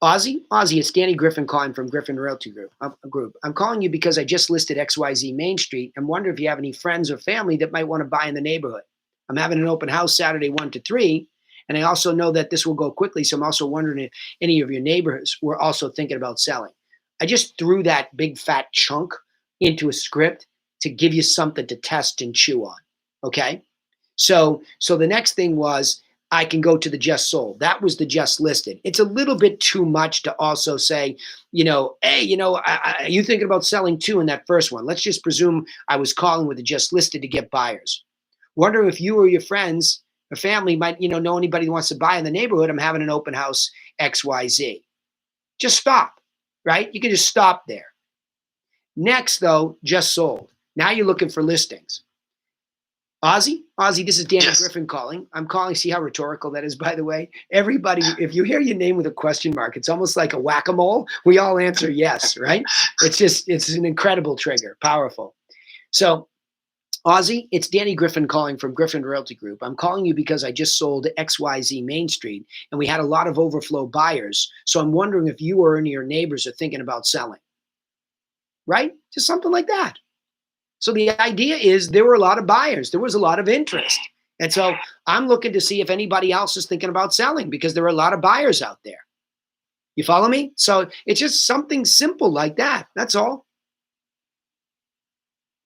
A: Ozzy, it's Danny Griffin calling from Griffin Realty Group. I'm calling you because I just listed XYZ Main Street and wonder if you have any friends or family that might want to buy in the neighborhood. I'm having an open house Saturday 1 to 3, and I also know that this will go quickly, so I'm also wondering if any of your neighbors were also thinking about selling. I just threw that big fat chunk into a script to give you something to test and chew on, okay? So the next thing was, I can go to the just sold. That was the just listed. It's a little bit too much to also say, hey, you thinking about selling too in that first one. Let's just presume I was calling with the just listed to get buyers. Wonder if you or your friends or family might, know anybody who wants to buy in the neighborhood. I'm having an open house XYZ. Just stop, right? You can just stop there. Next, though, just sold. Now you're looking for listings. Ozzy, this is Danny Griffin calling. I'm calling. See how rhetorical that is, by the way? Everybody, if you hear your name with a question mark, it's almost like a whack-a-mole. We all answer yes, right? It's an incredible trigger, powerful. So, Ozzy, it's Danny Griffin calling from Griffin Realty Group. I'm calling you because I just sold XYZ Main Street, and we had a lot of overflow buyers. So I'm wondering if you or any of your neighbors are thinking about selling, right? Just something like that. So the idea is there were a lot of buyers. There was a lot of interest. And so I'm looking to see if anybody else is thinking about selling because there are a lot of buyers out there. You follow me? So it's just something simple like that. That's all.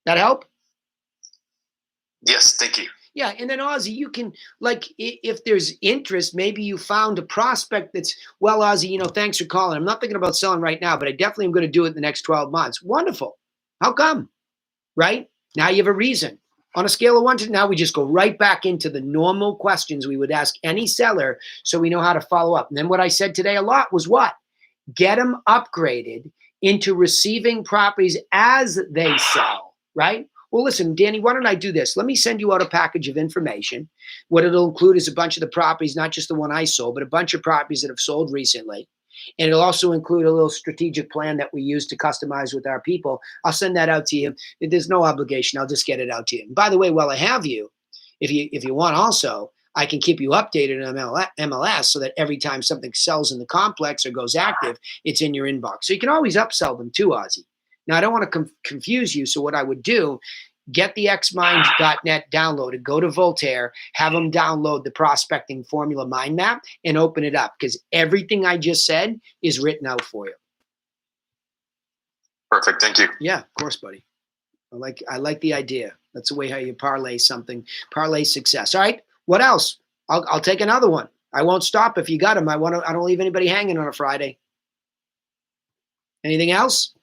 A: That help?
M: Yes, thank you.
A: Yeah, and then Ozzy, you can, if there's interest, maybe you found a prospect that's, well, Ozzy, thanks for calling. I'm not thinking about selling right now, but I definitely am going to do it in the next 12 months. Wonderful. How come? Right? Now you have a reason. On a scale of 1 to now, we just go right back into the normal questions we would ask any seller so we know how to follow up. And then what I said today a lot was what? Get them upgraded into receiving properties as they sell, right? Well, listen, Danny, why don't I do this? Let me send you out a package of information. What it'll include is a bunch of the properties, not just the one I sold, but a bunch of properties that have sold recently. And it'll also include a little strategic plan that we use to customize with our people. I'll send that out to you. There's no obligation. I'll just get it out to you. And by the way, while I have you, if you want also, I can keep you updated on MLS so that every time something sells in the complex or goes active, it's in your inbox. So you can always upsell them too, Ozzy. Now, I don't want to confuse you. So what I would do, get the xmind.net downloaded, go to Voltaire, have them download the prospecting formula mind map and open it up because everything I just said is written out for you.
M: Perfect. Thank you.
A: Yeah, of course, buddy. I like the idea. That's the way how you parlay success. All right. What else? I'll take another one. I won't stop if you got them. I don't leave anybody hanging on a Friday. Anything else?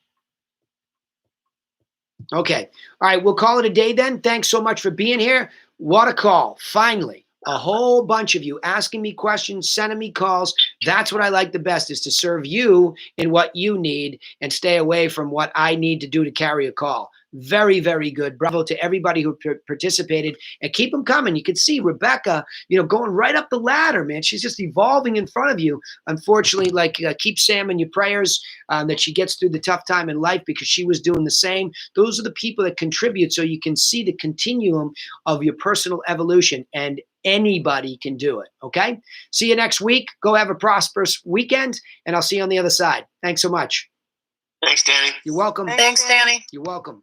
A: Okay. All right. We'll call it a day then. Thanks so much for being here. What a call. Finally, a whole bunch of you asking me questions, sending me calls. That's what I like the best, is to serve you in what you need and stay away from what I need to do to carry a call. Very, very good. Bravo to everybody who participated, and keep them coming. You can see Rebecca, going right up the ladder, man. She's just evolving in front of you. Unfortunately, keep Sam in your prayers that she gets through the tough time in life, because she was doing the same. Those are the people that contribute, so you can see the continuum of your personal evolution, and anybody can do it. Okay. See you next week. Go have a prosperous weekend, and I'll see you on the other side. Thanks so much.
I: Thanks, Danny.
A: You're welcome.
E: Thanks, Danny.
A: You're welcome.